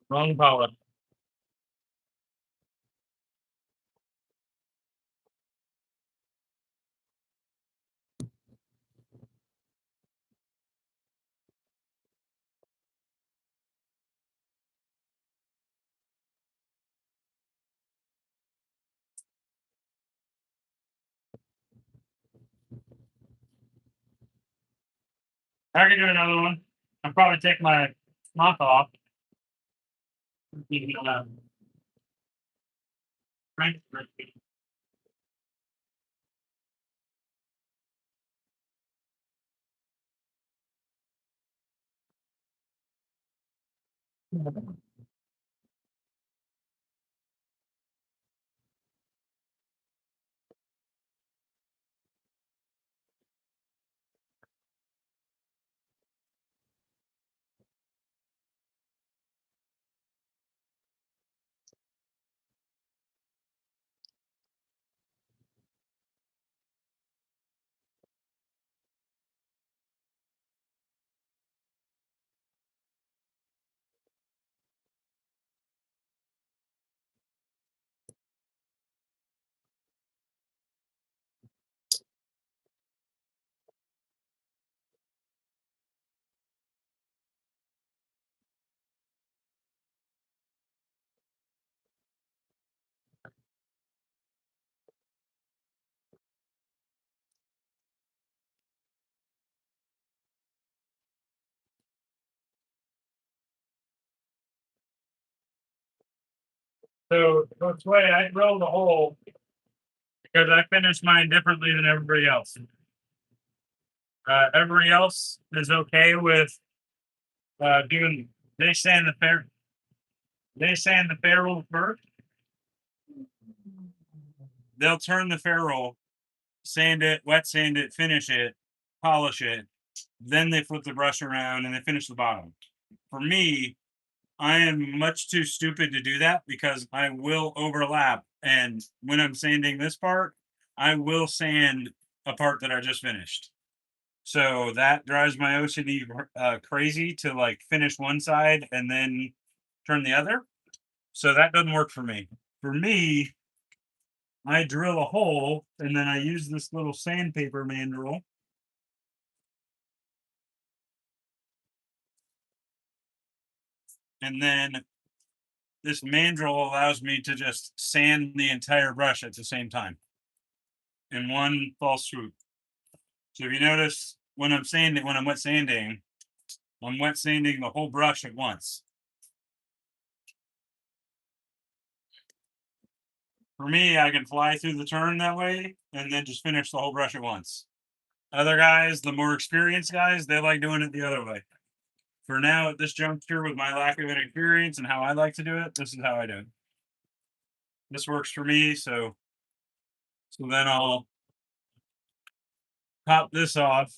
S1: Wrong power. I can do another one. I'll probably take my mouth off. Right? So this way I drilled a hole because I finished mine differently than everybody else. Everybody else is okay with doing they sand the fair they sand the ferrule first. They'll turn the ferrule, sand it, wet sand it, finish it, polish it. Then they flip the brush around and they finish the bottom. For me, I am much too stupid to do that because I will overlap. And when I'm sanding this part, I will sand a part that I just finished. So that drives my OCD crazy to like finish one side and then turn the other. So that doesn't work for me. For me, I drill a hole and then I use this little sandpaper mandrel. And then this mandrel allows me to just sand the entire brush at the same time in one fall swoop. So if you notice when I'm wet sanding the whole brush at once. For me, I can fly through the turn that way and then just finish the whole brush at once. Other guys, the more experienced guys, they like doing it the other way. For now, at this juncture, with my lack of experience and how I like to do it, this is how I do it. This works for me, so then I'll pop this off.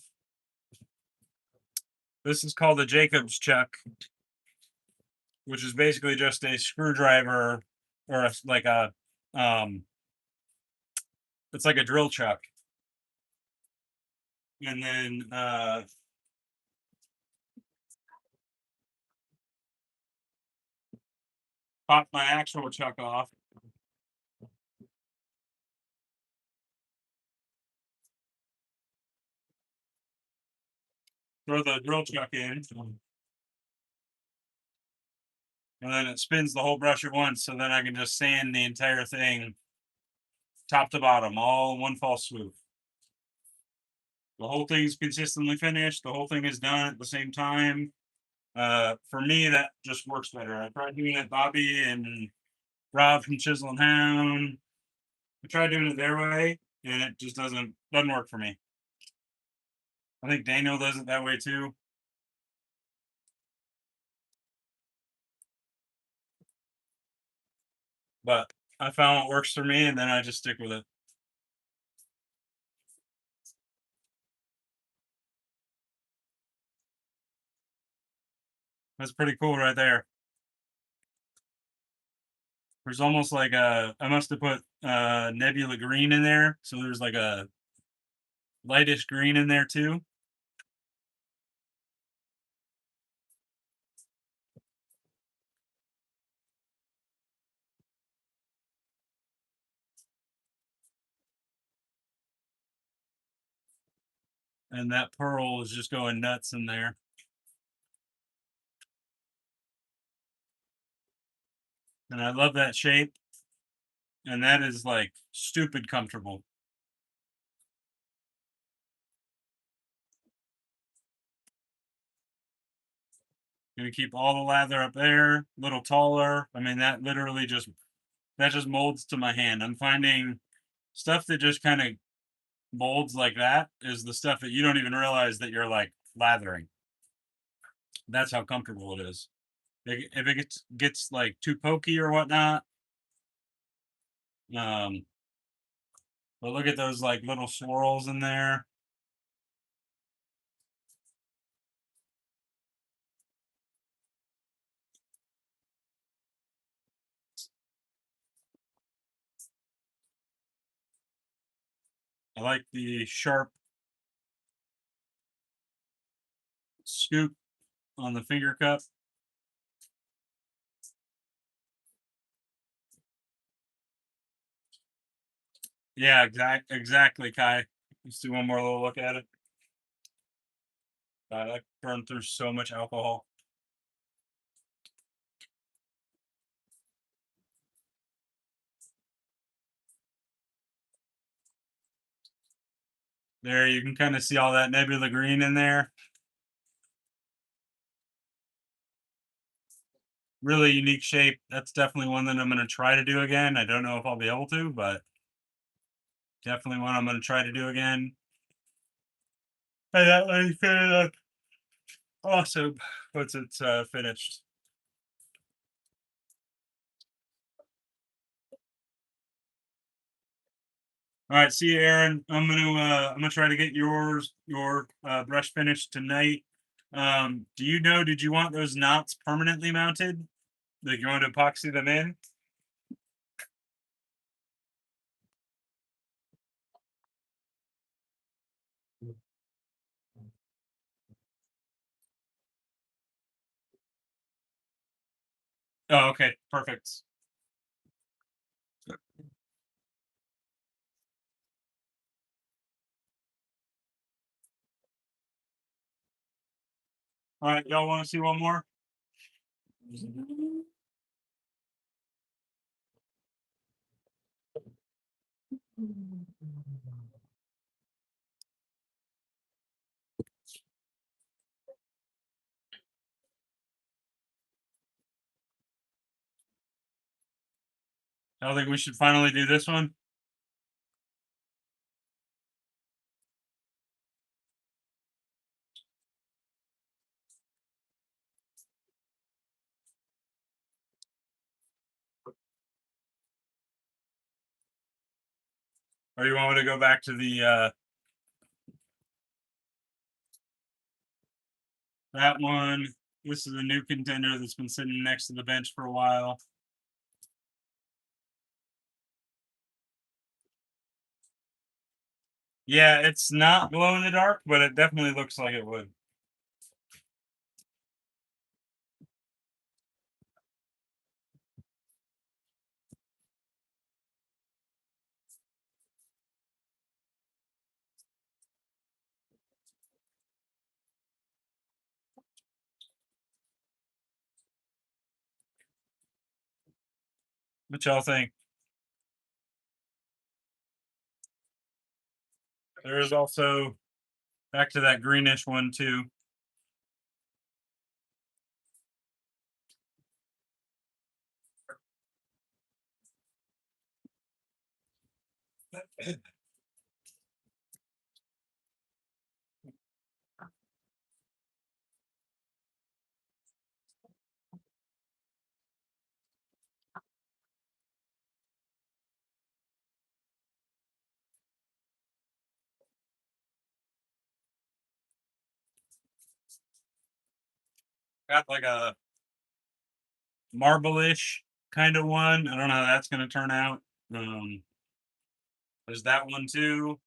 S1: This is called a Jacob's chuck, which is basically just a screwdriver or like a um, it's like a drill chuck. And then pop my actual chuck off. Throw the drill chuck in, and then it spins the whole brush at once. So then I can just sand the entire thing, top to bottom, all in one fall swoop. The whole thing is consistently finished. The whole thing is done at the same time. For me, that just works better. I tried doing it, Bobby and Rob from Chisel and Hound. I tried doing it their way, and it just doesn't work for me. I think Daniel does it that way too. But I found what works for me, and then I just stick with it. That's pretty cool right there. There's almost like I must have put nebula green in there, so there's like a lightish green in there too. And that pearl is just going nuts in there. And I love that shape. And that is like stupid comfortable. Gonna keep all the lather up there, a little taller. I mean, that just molds to my hand. I'm finding stuff that just kind of molds like that is the stuff that you don't even realize that you're like lathering. That's how comfortable it is. If it gets like too pokey or whatnot, um, but look at those like little swirls in there. I like the sharp scoop on the finger cup. Yeah, exactly, Kai. Let's do one more little look at it. That burned through so much alcohol. There, you can kind of see all that nebula green in there. Really unique shape. That's definitely one that I'm going to try to do again. I don't know if I'll be able to, but definitely one I'm going to try to do again. And that way, awesome once it's finished. All right, see you, Aaron. I'm gonna try to get your brush finished tonight. Do you know? Did you want those knots permanently mounted? Like you want to epoxy them in? Oh, okay, perfect. All right, y'all want to see one more? I think we should finally do this one. Or you want me to go back to the that one? This is a new contender that's been sitting next to the bench for a while. Yeah, it's not glow in the dark, but it definitely looks like it would. What y'all think? There is also back to that greenish one too. Got like a marble-ish kind of one. I don't know how that's going to turn out. There's that one too.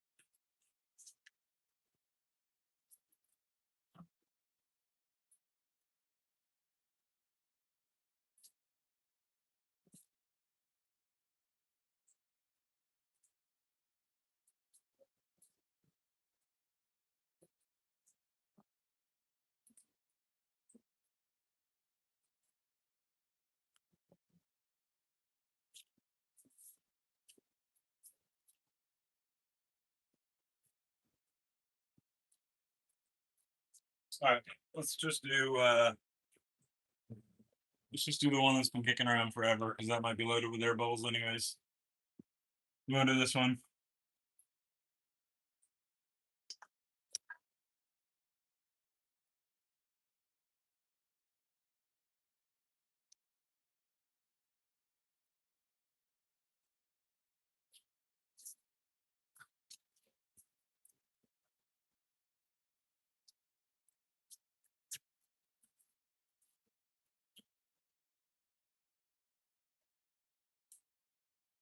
S1: All right, let's just do the one that's been kicking around forever because that might be loaded with air bubbles anyways. You want to do this one?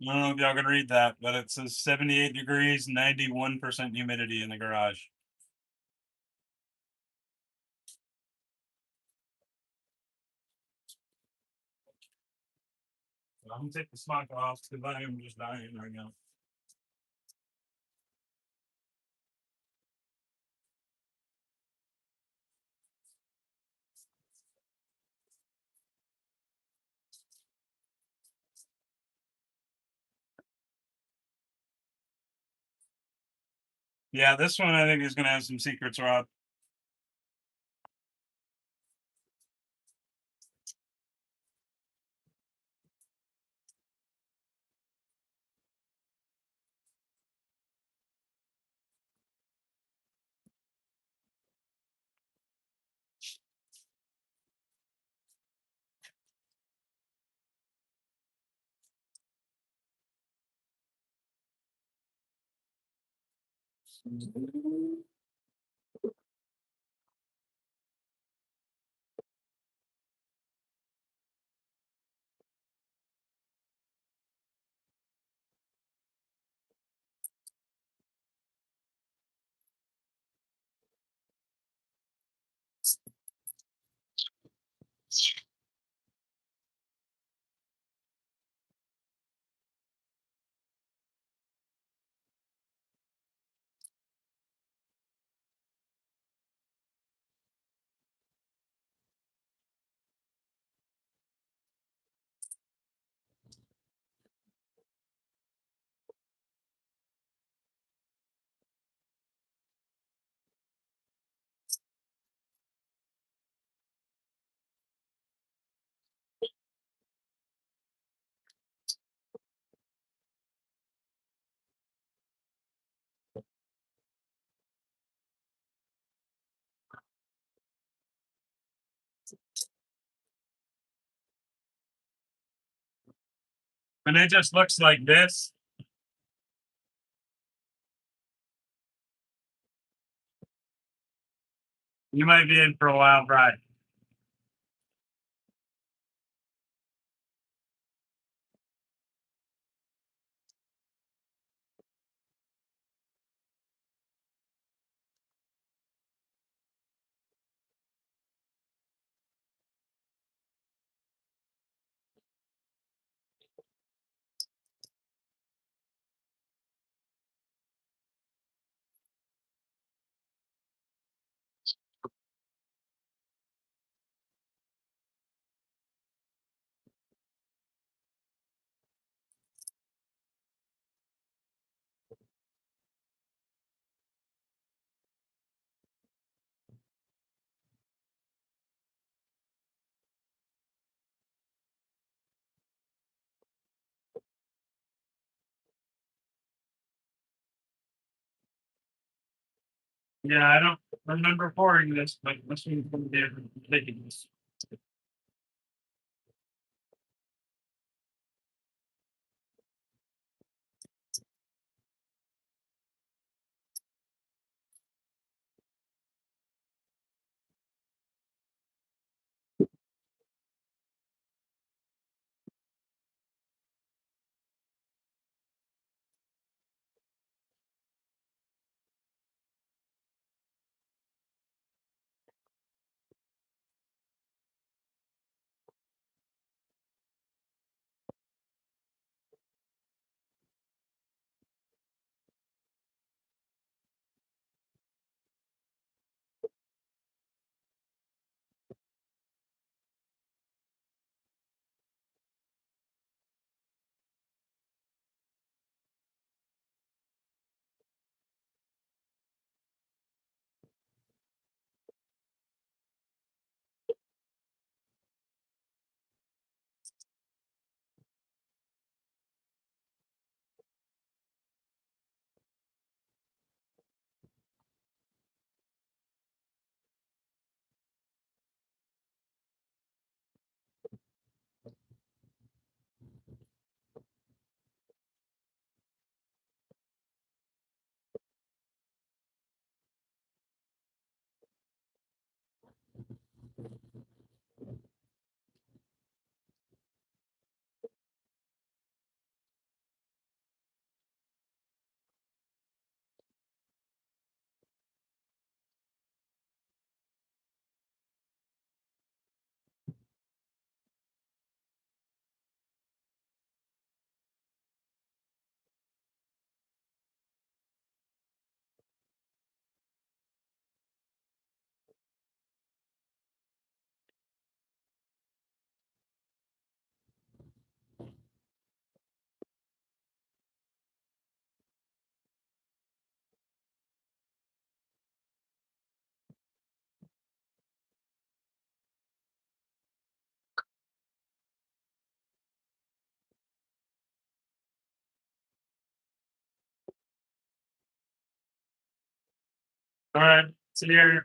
S1: I don't know if y'all can read that, but it says 78 degrees, 91% humidity in the garage. So I'm gonna take the smock off because I am just dying right now. Yeah, this one I think is gonna have some secrets, Rob. And it just looks like this. You might be in for a wild ride. Yeah, I don't remember pouring this, but this one's gonna be ridiculous. All right. See you.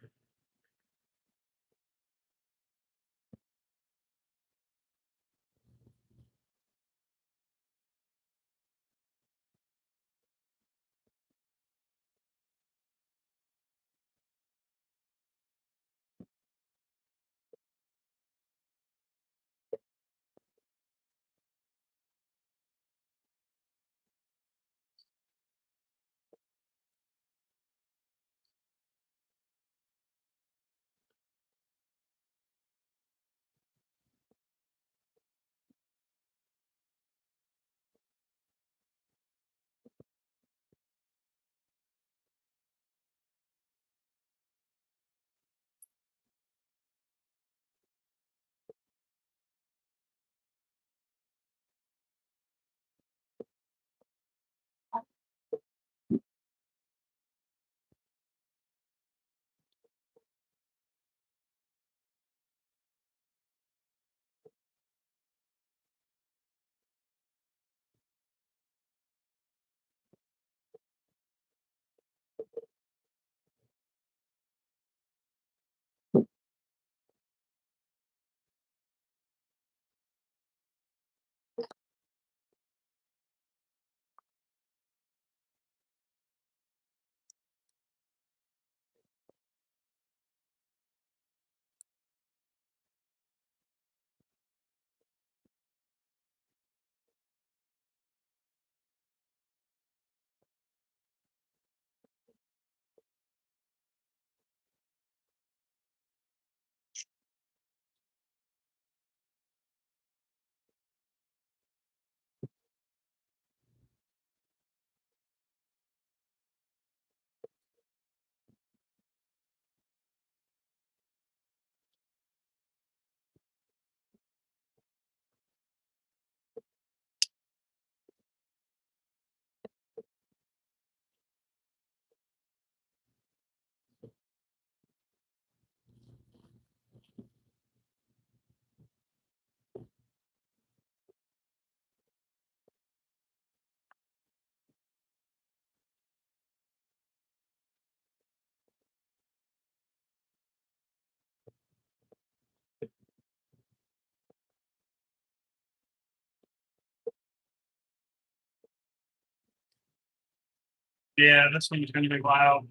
S1: Yeah, this one's gonna be wild.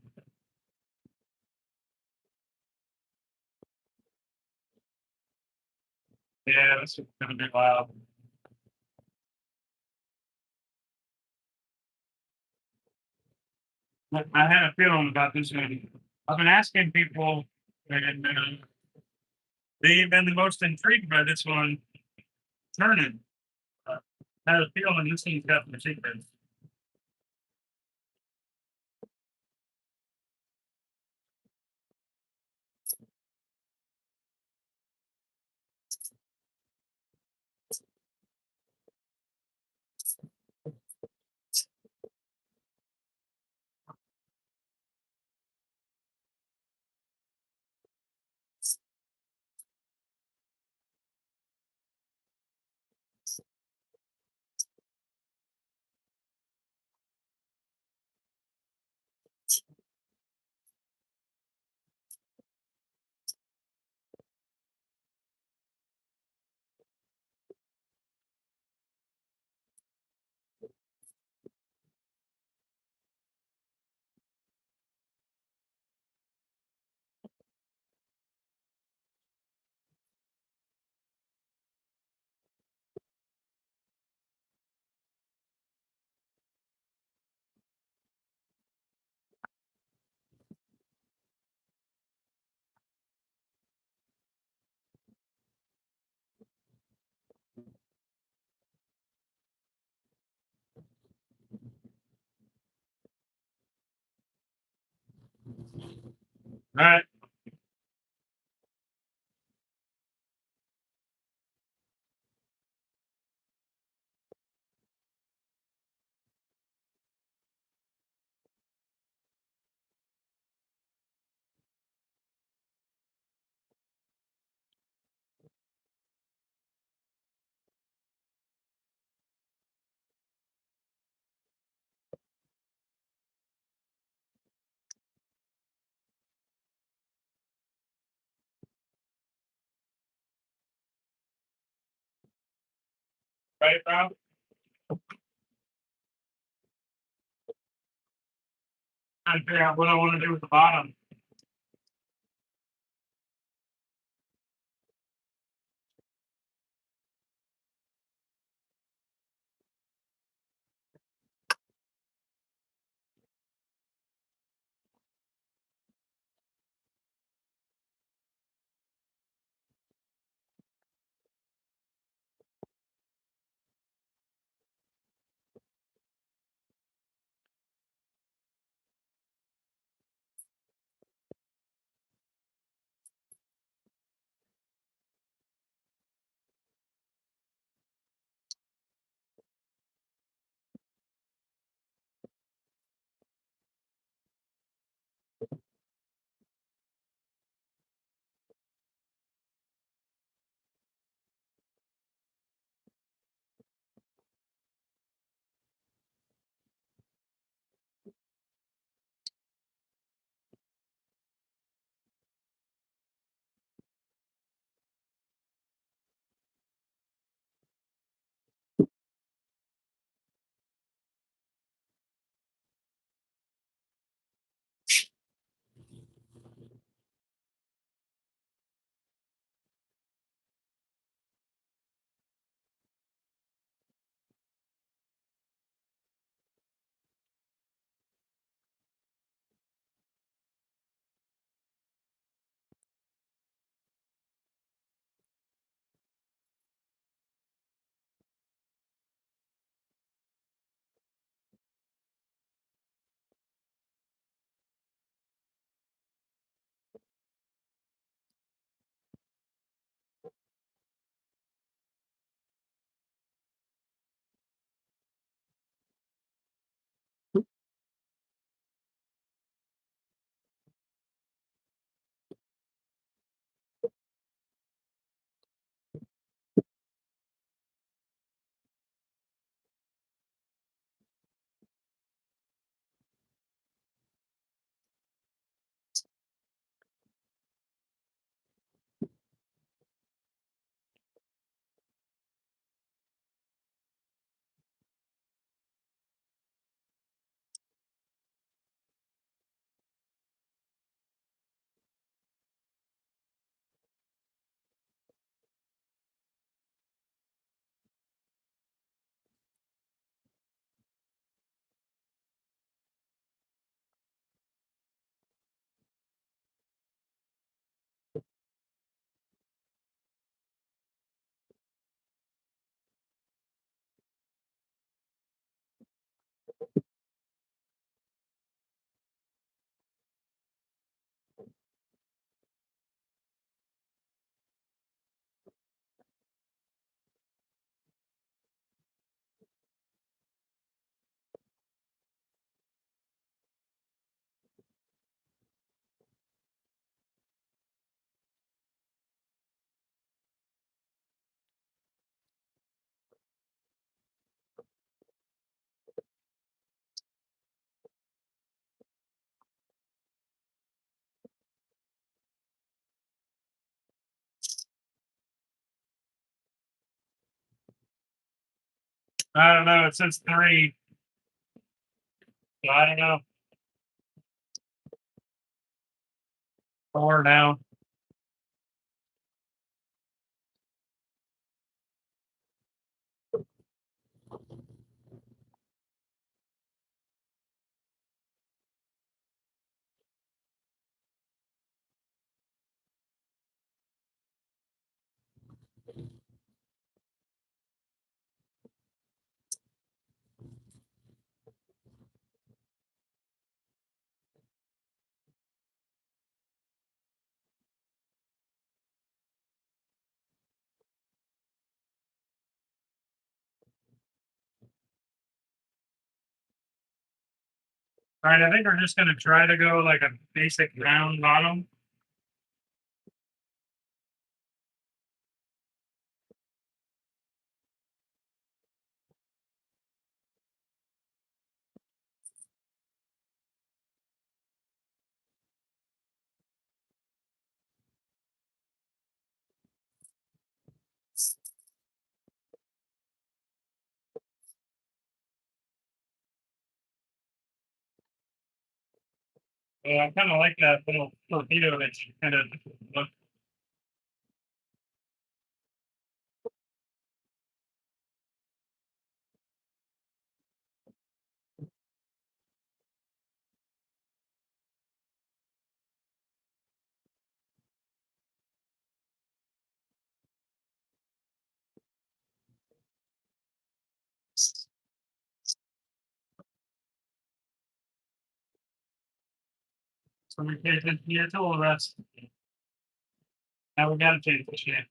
S1: Yeah, this one's gonna be wild. I had a feeling about this one. I've been asking people, and they've been the most intrigued by this one turning. Uh, I had a feeling this one's got some secrets. All right. Right, bro? Trying to figure out what I want to do with the bottom. I don't know. It says 3. So I don't know. 4 now. All right, I think we're just gonna try to go like a basic round bottom. I kind of like that little torpedo that you kind of look. So we pay attention here to all of us. Now we gotta change the shape.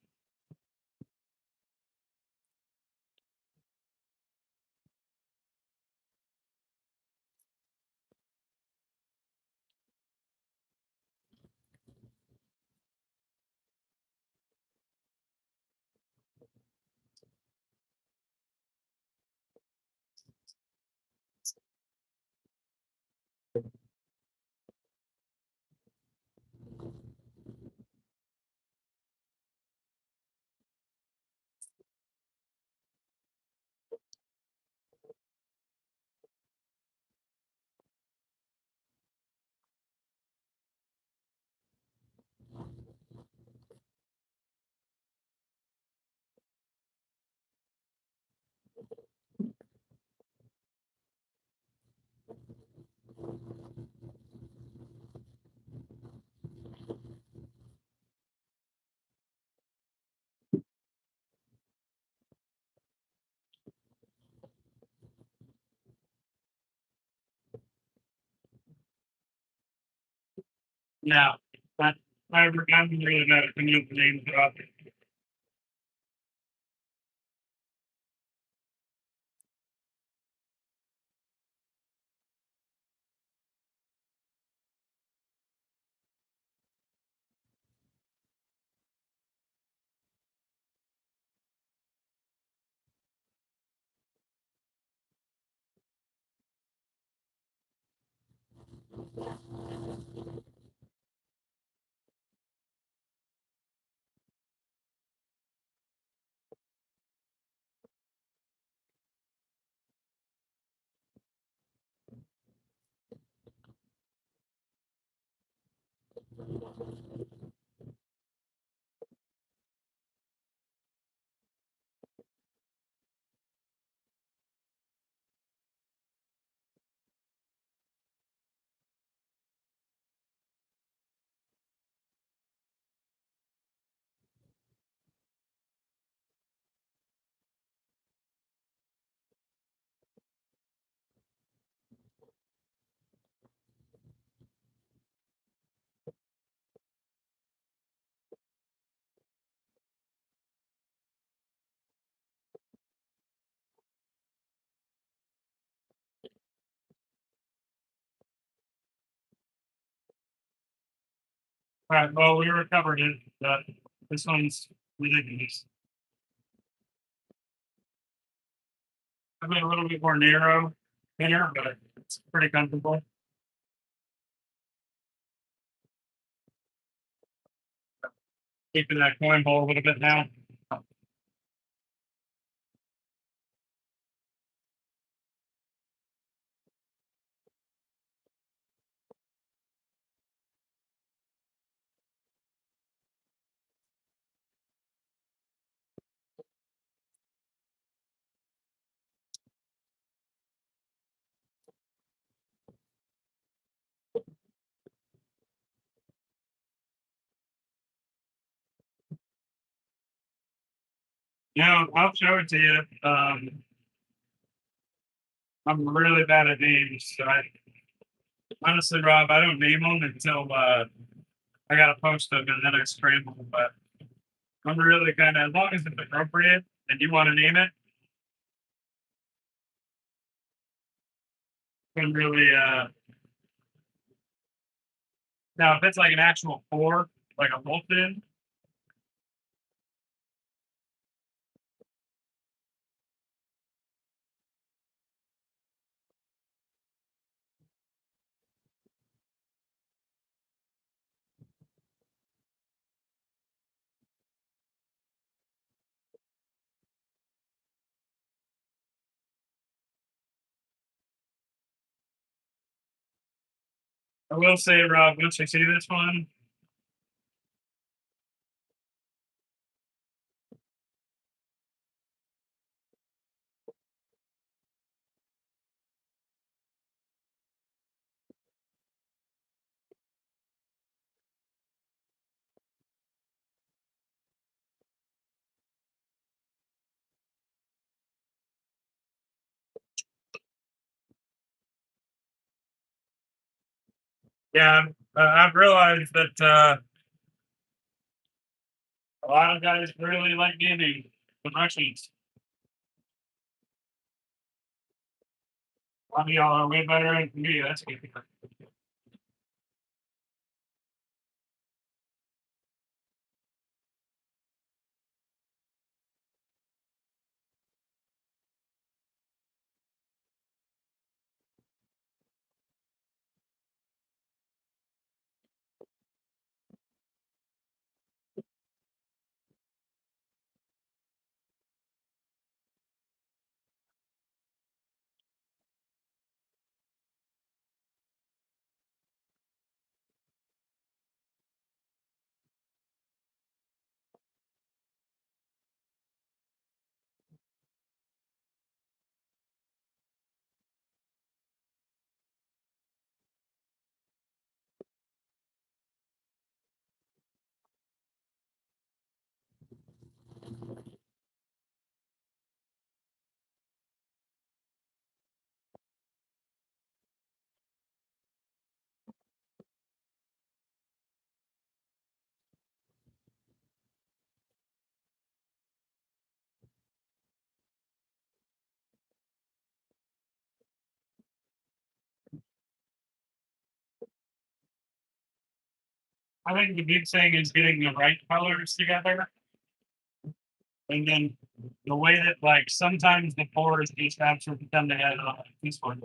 S1: Now, but I'm really bad at coming up with names about it. All right, well, we recovered it, but this one's ridiculous. I've been a little bit more narrow here, but it's pretty comfortable. Keeping that coin bowl a little bit now. Yeah, I'll show it to you. I'm really bad at names. So honestly, Rob, I don't name them until I gotta post them and then I scramble. But I'm really kind of, as long as it's appropriate and you want to name it, I'm really now if it's like an actual four, like a wolf in, I will say, Rob, once you see this one, yeah, I've realized that a lot of guys really like naming productions. A lot of y'all are way better than me. That's good. I think the big thing is getting the right colors together, and then the way that like sometimes the fours just absolutely come together on this one.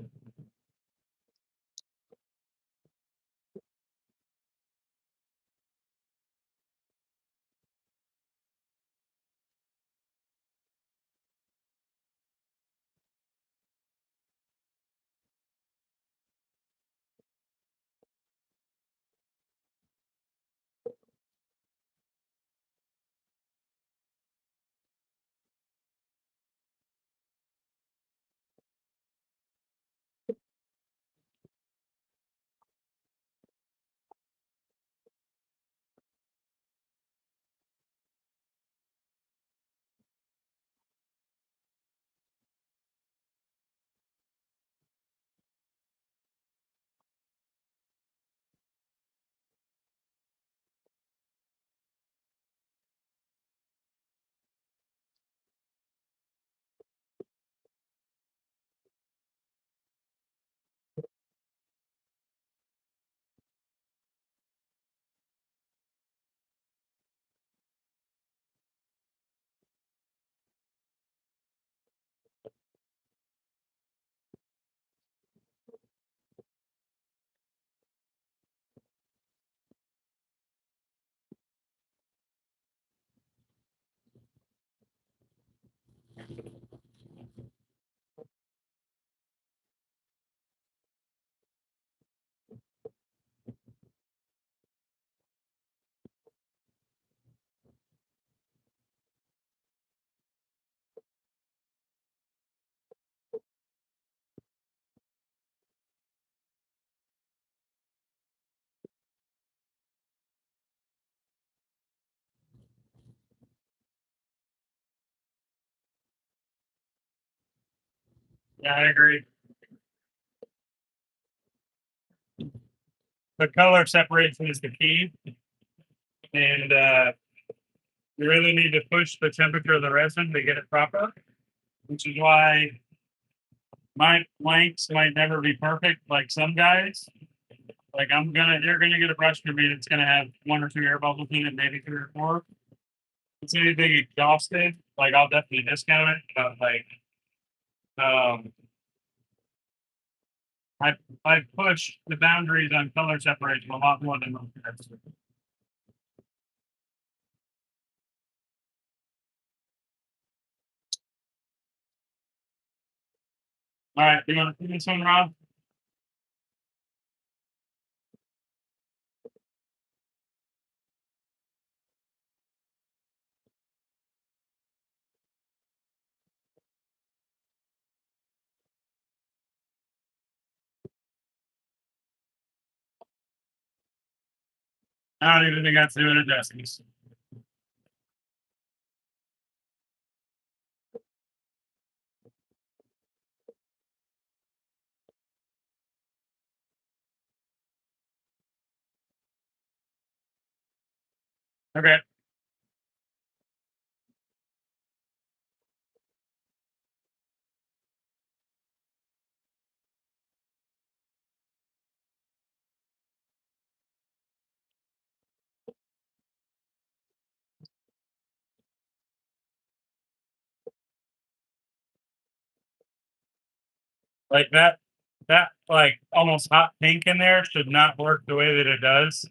S1: Yeah, I agree. The color separation is the key, and you really need to push the temperature of the resin to get it proper, which is why my blanks might never be perfect like some guys. Like you're gonna get a brush from me that's gonna have one or two air bubbles in it, maybe three or four. If it's anything exhausted, like I'll definitely discount it. But like, um, I I push the boundaries on color separation a lot more than most guys. All right, you want to see this one, Rob? I don't even think that's doing it justice. Okay. Like that like almost hot pink in there should not work the way that it does.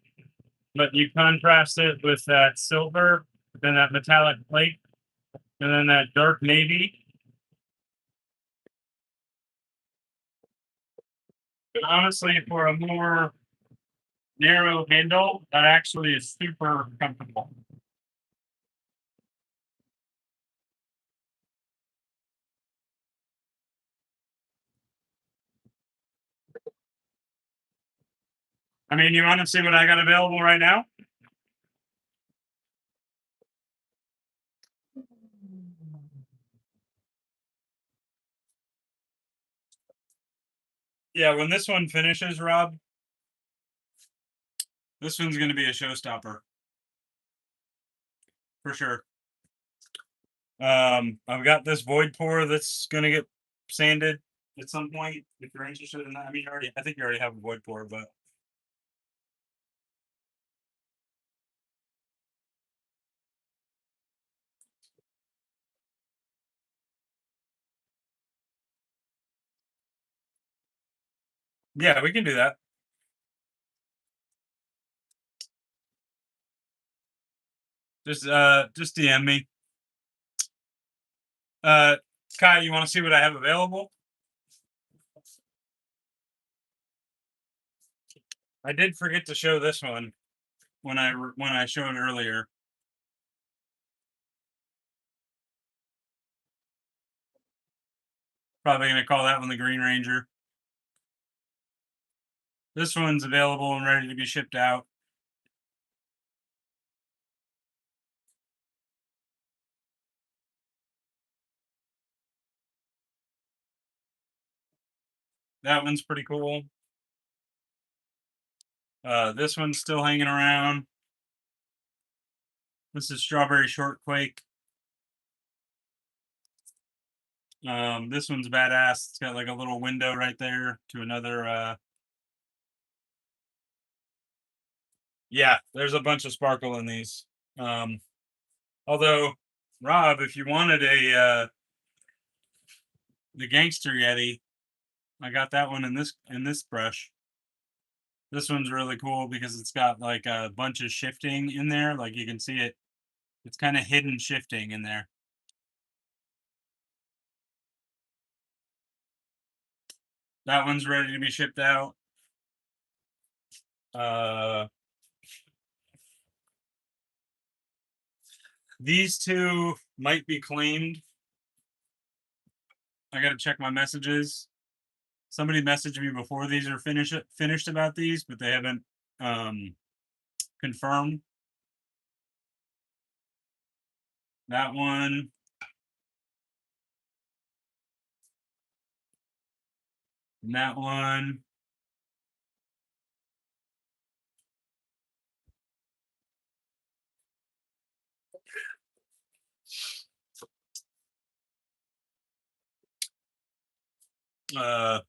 S1: But you contrast it with that silver, then that metallic plate, and then that dark navy. And honestly, for a more narrow handle, that actually is super comfortable. I mean, you want to see what I got available right now? Yeah, when this one finishes, Rob, this one's going to be a showstopper for sure. I've got this void pour that's going to get sanded at some point. If you're interested in that, I mean, I think you already have a void pour, but yeah, we can do that. Just DM me. Uh, Kai, you want to see what I have available? I did forget to show this one when I showed earlier. Probably gonna call that one the Green Ranger. This one's available and ready to be shipped out. That one's pretty cool. This one's still hanging around. This is Strawberry Shortquake. This one's badass. It's got like a little window right there to another. Yeah, there's a bunch of sparkle in these. Um, although, Rob, if you wanted the Gangster Yeti, I got that one in this brush. This one's really cool because it's got like a bunch of shifting in there. Like you can see it. It's kind of hidden shifting in there. That one's ready to be shipped out. Uh, these two might be claimed. I got to check my messages. Somebody messaged me before these are finished about these, but they haven't confirmed. That one. And that one, uh,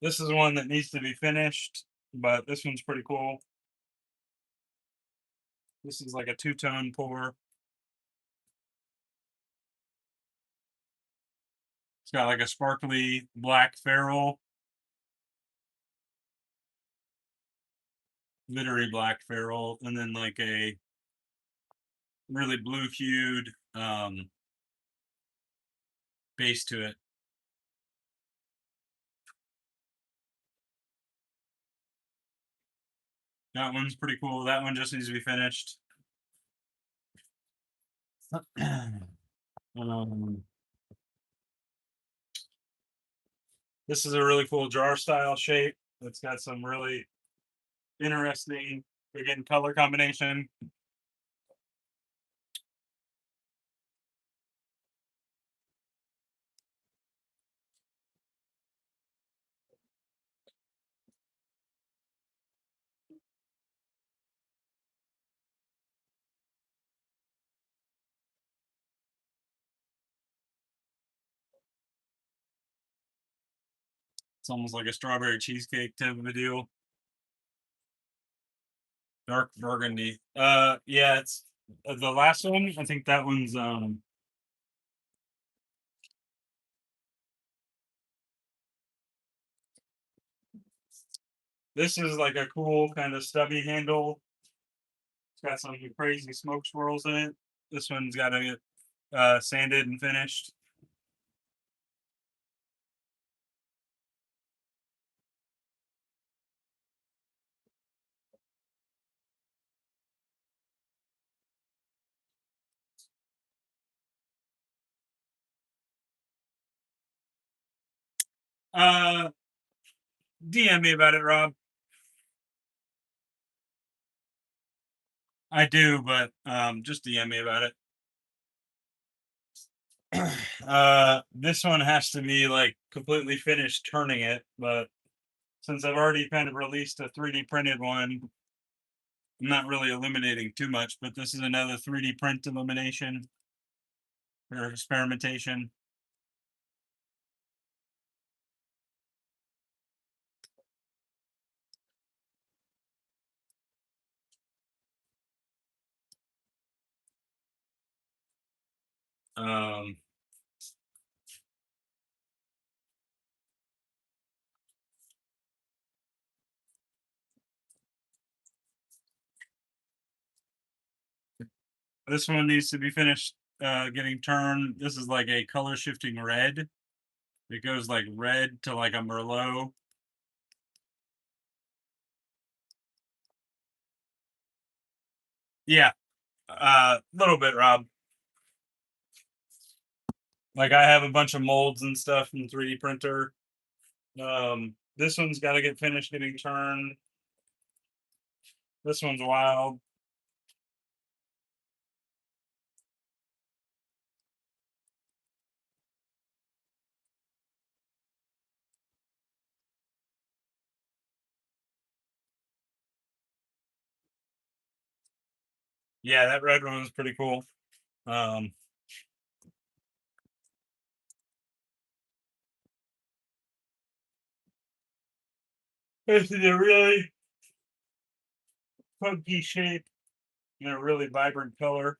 S1: this is one that needs to be finished, but this one's pretty cool. This is like a two-tone pour. It's got like a sparkly black ferrule, glittery black ferrule, and then like a really blue hued base to it. That one's pretty cool. That one just needs to be finished. um, this is a really cool jar style shape. It's got some really interesting, again, color combination. It's almost like a strawberry cheesecake type of a deal. Dark burgundy. Yeah, it's the last one. I think that one's this is like a cool kind of stubby handle. It's got some crazy smoke swirls in it. This one's got to get sanded and finished. Uh, DM me about it, Rob. I do, but just DM me about it. This one has to be like completely finished turning it, but since I've already kind of released a 3D printed one, I'm not really illuminating too much, but this is another 3D print illumination or experimentation. Um, this one needs to be finished getting turned. This is like a color shifting red. It goes like red to like a Merlot. Yeah, a little bit, Rob. Like I have a bunch of molds and stuff from 3D printer. This one's got to get finished getting turned. This one's wild. Yeah, that red one was pretty cool. Um, this is a really funky shape and a really vibrant color.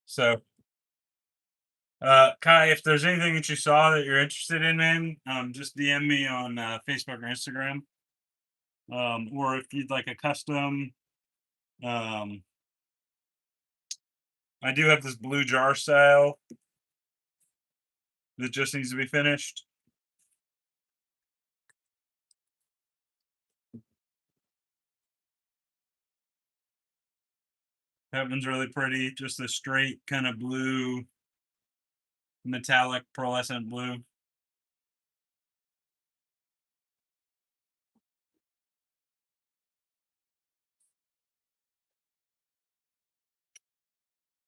S1: So, Kai, if there's anything that you saw that you're interested in, man, just DM me on Facebook or Instagram. Or if you'd like a custom, um, I do have this blue jar style that just needs to be finished. That one's really pretty. Just a straight kind of blue metallic pearlescent blue.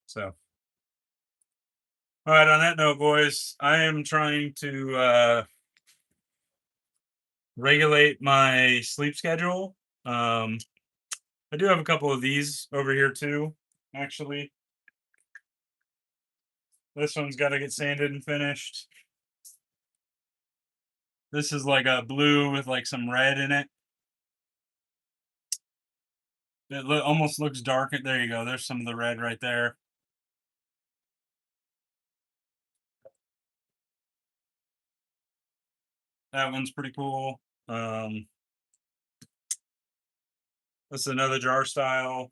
S1: So, all right. On that note, boys, I am trying to regulate my sleep schedule. I do have a couple of these over here too. Actually, this one's got to get sanded and finished. This is like a blue with like some red in it. It almost looks dark. There you go. There's some of the red right there. That one's pretty cool. This is another jar style.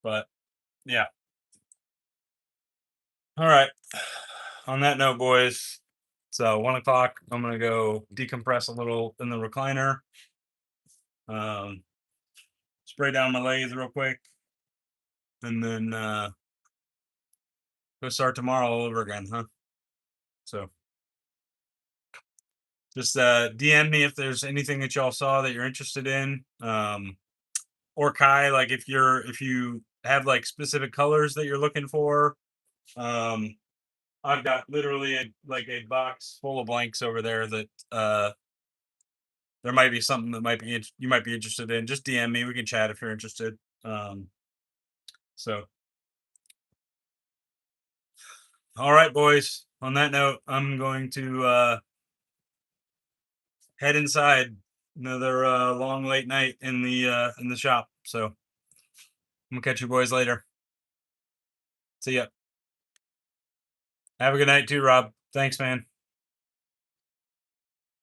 S1: But yeah. All right. On that note, boys, so 1 o'clock, I'm gonna go decompress a little in the recliner. Um, spray down my legs real quick, and then go start tomorrow all over again, huh? So just DM me if there's anything that y'all saw that you're interested in. Or Kai, like if you have like specific colors that you're looking for. I've got literally a box full of blanks over there that there might be something that you might be interested in. Just DM me. We can chat if you're interested. So all right, boys. On that note, I'm going to head inside. Another long late night in the shop. So I'm gonna catch you boys later. See ya. Have a good night too, Rob. Thanks, man.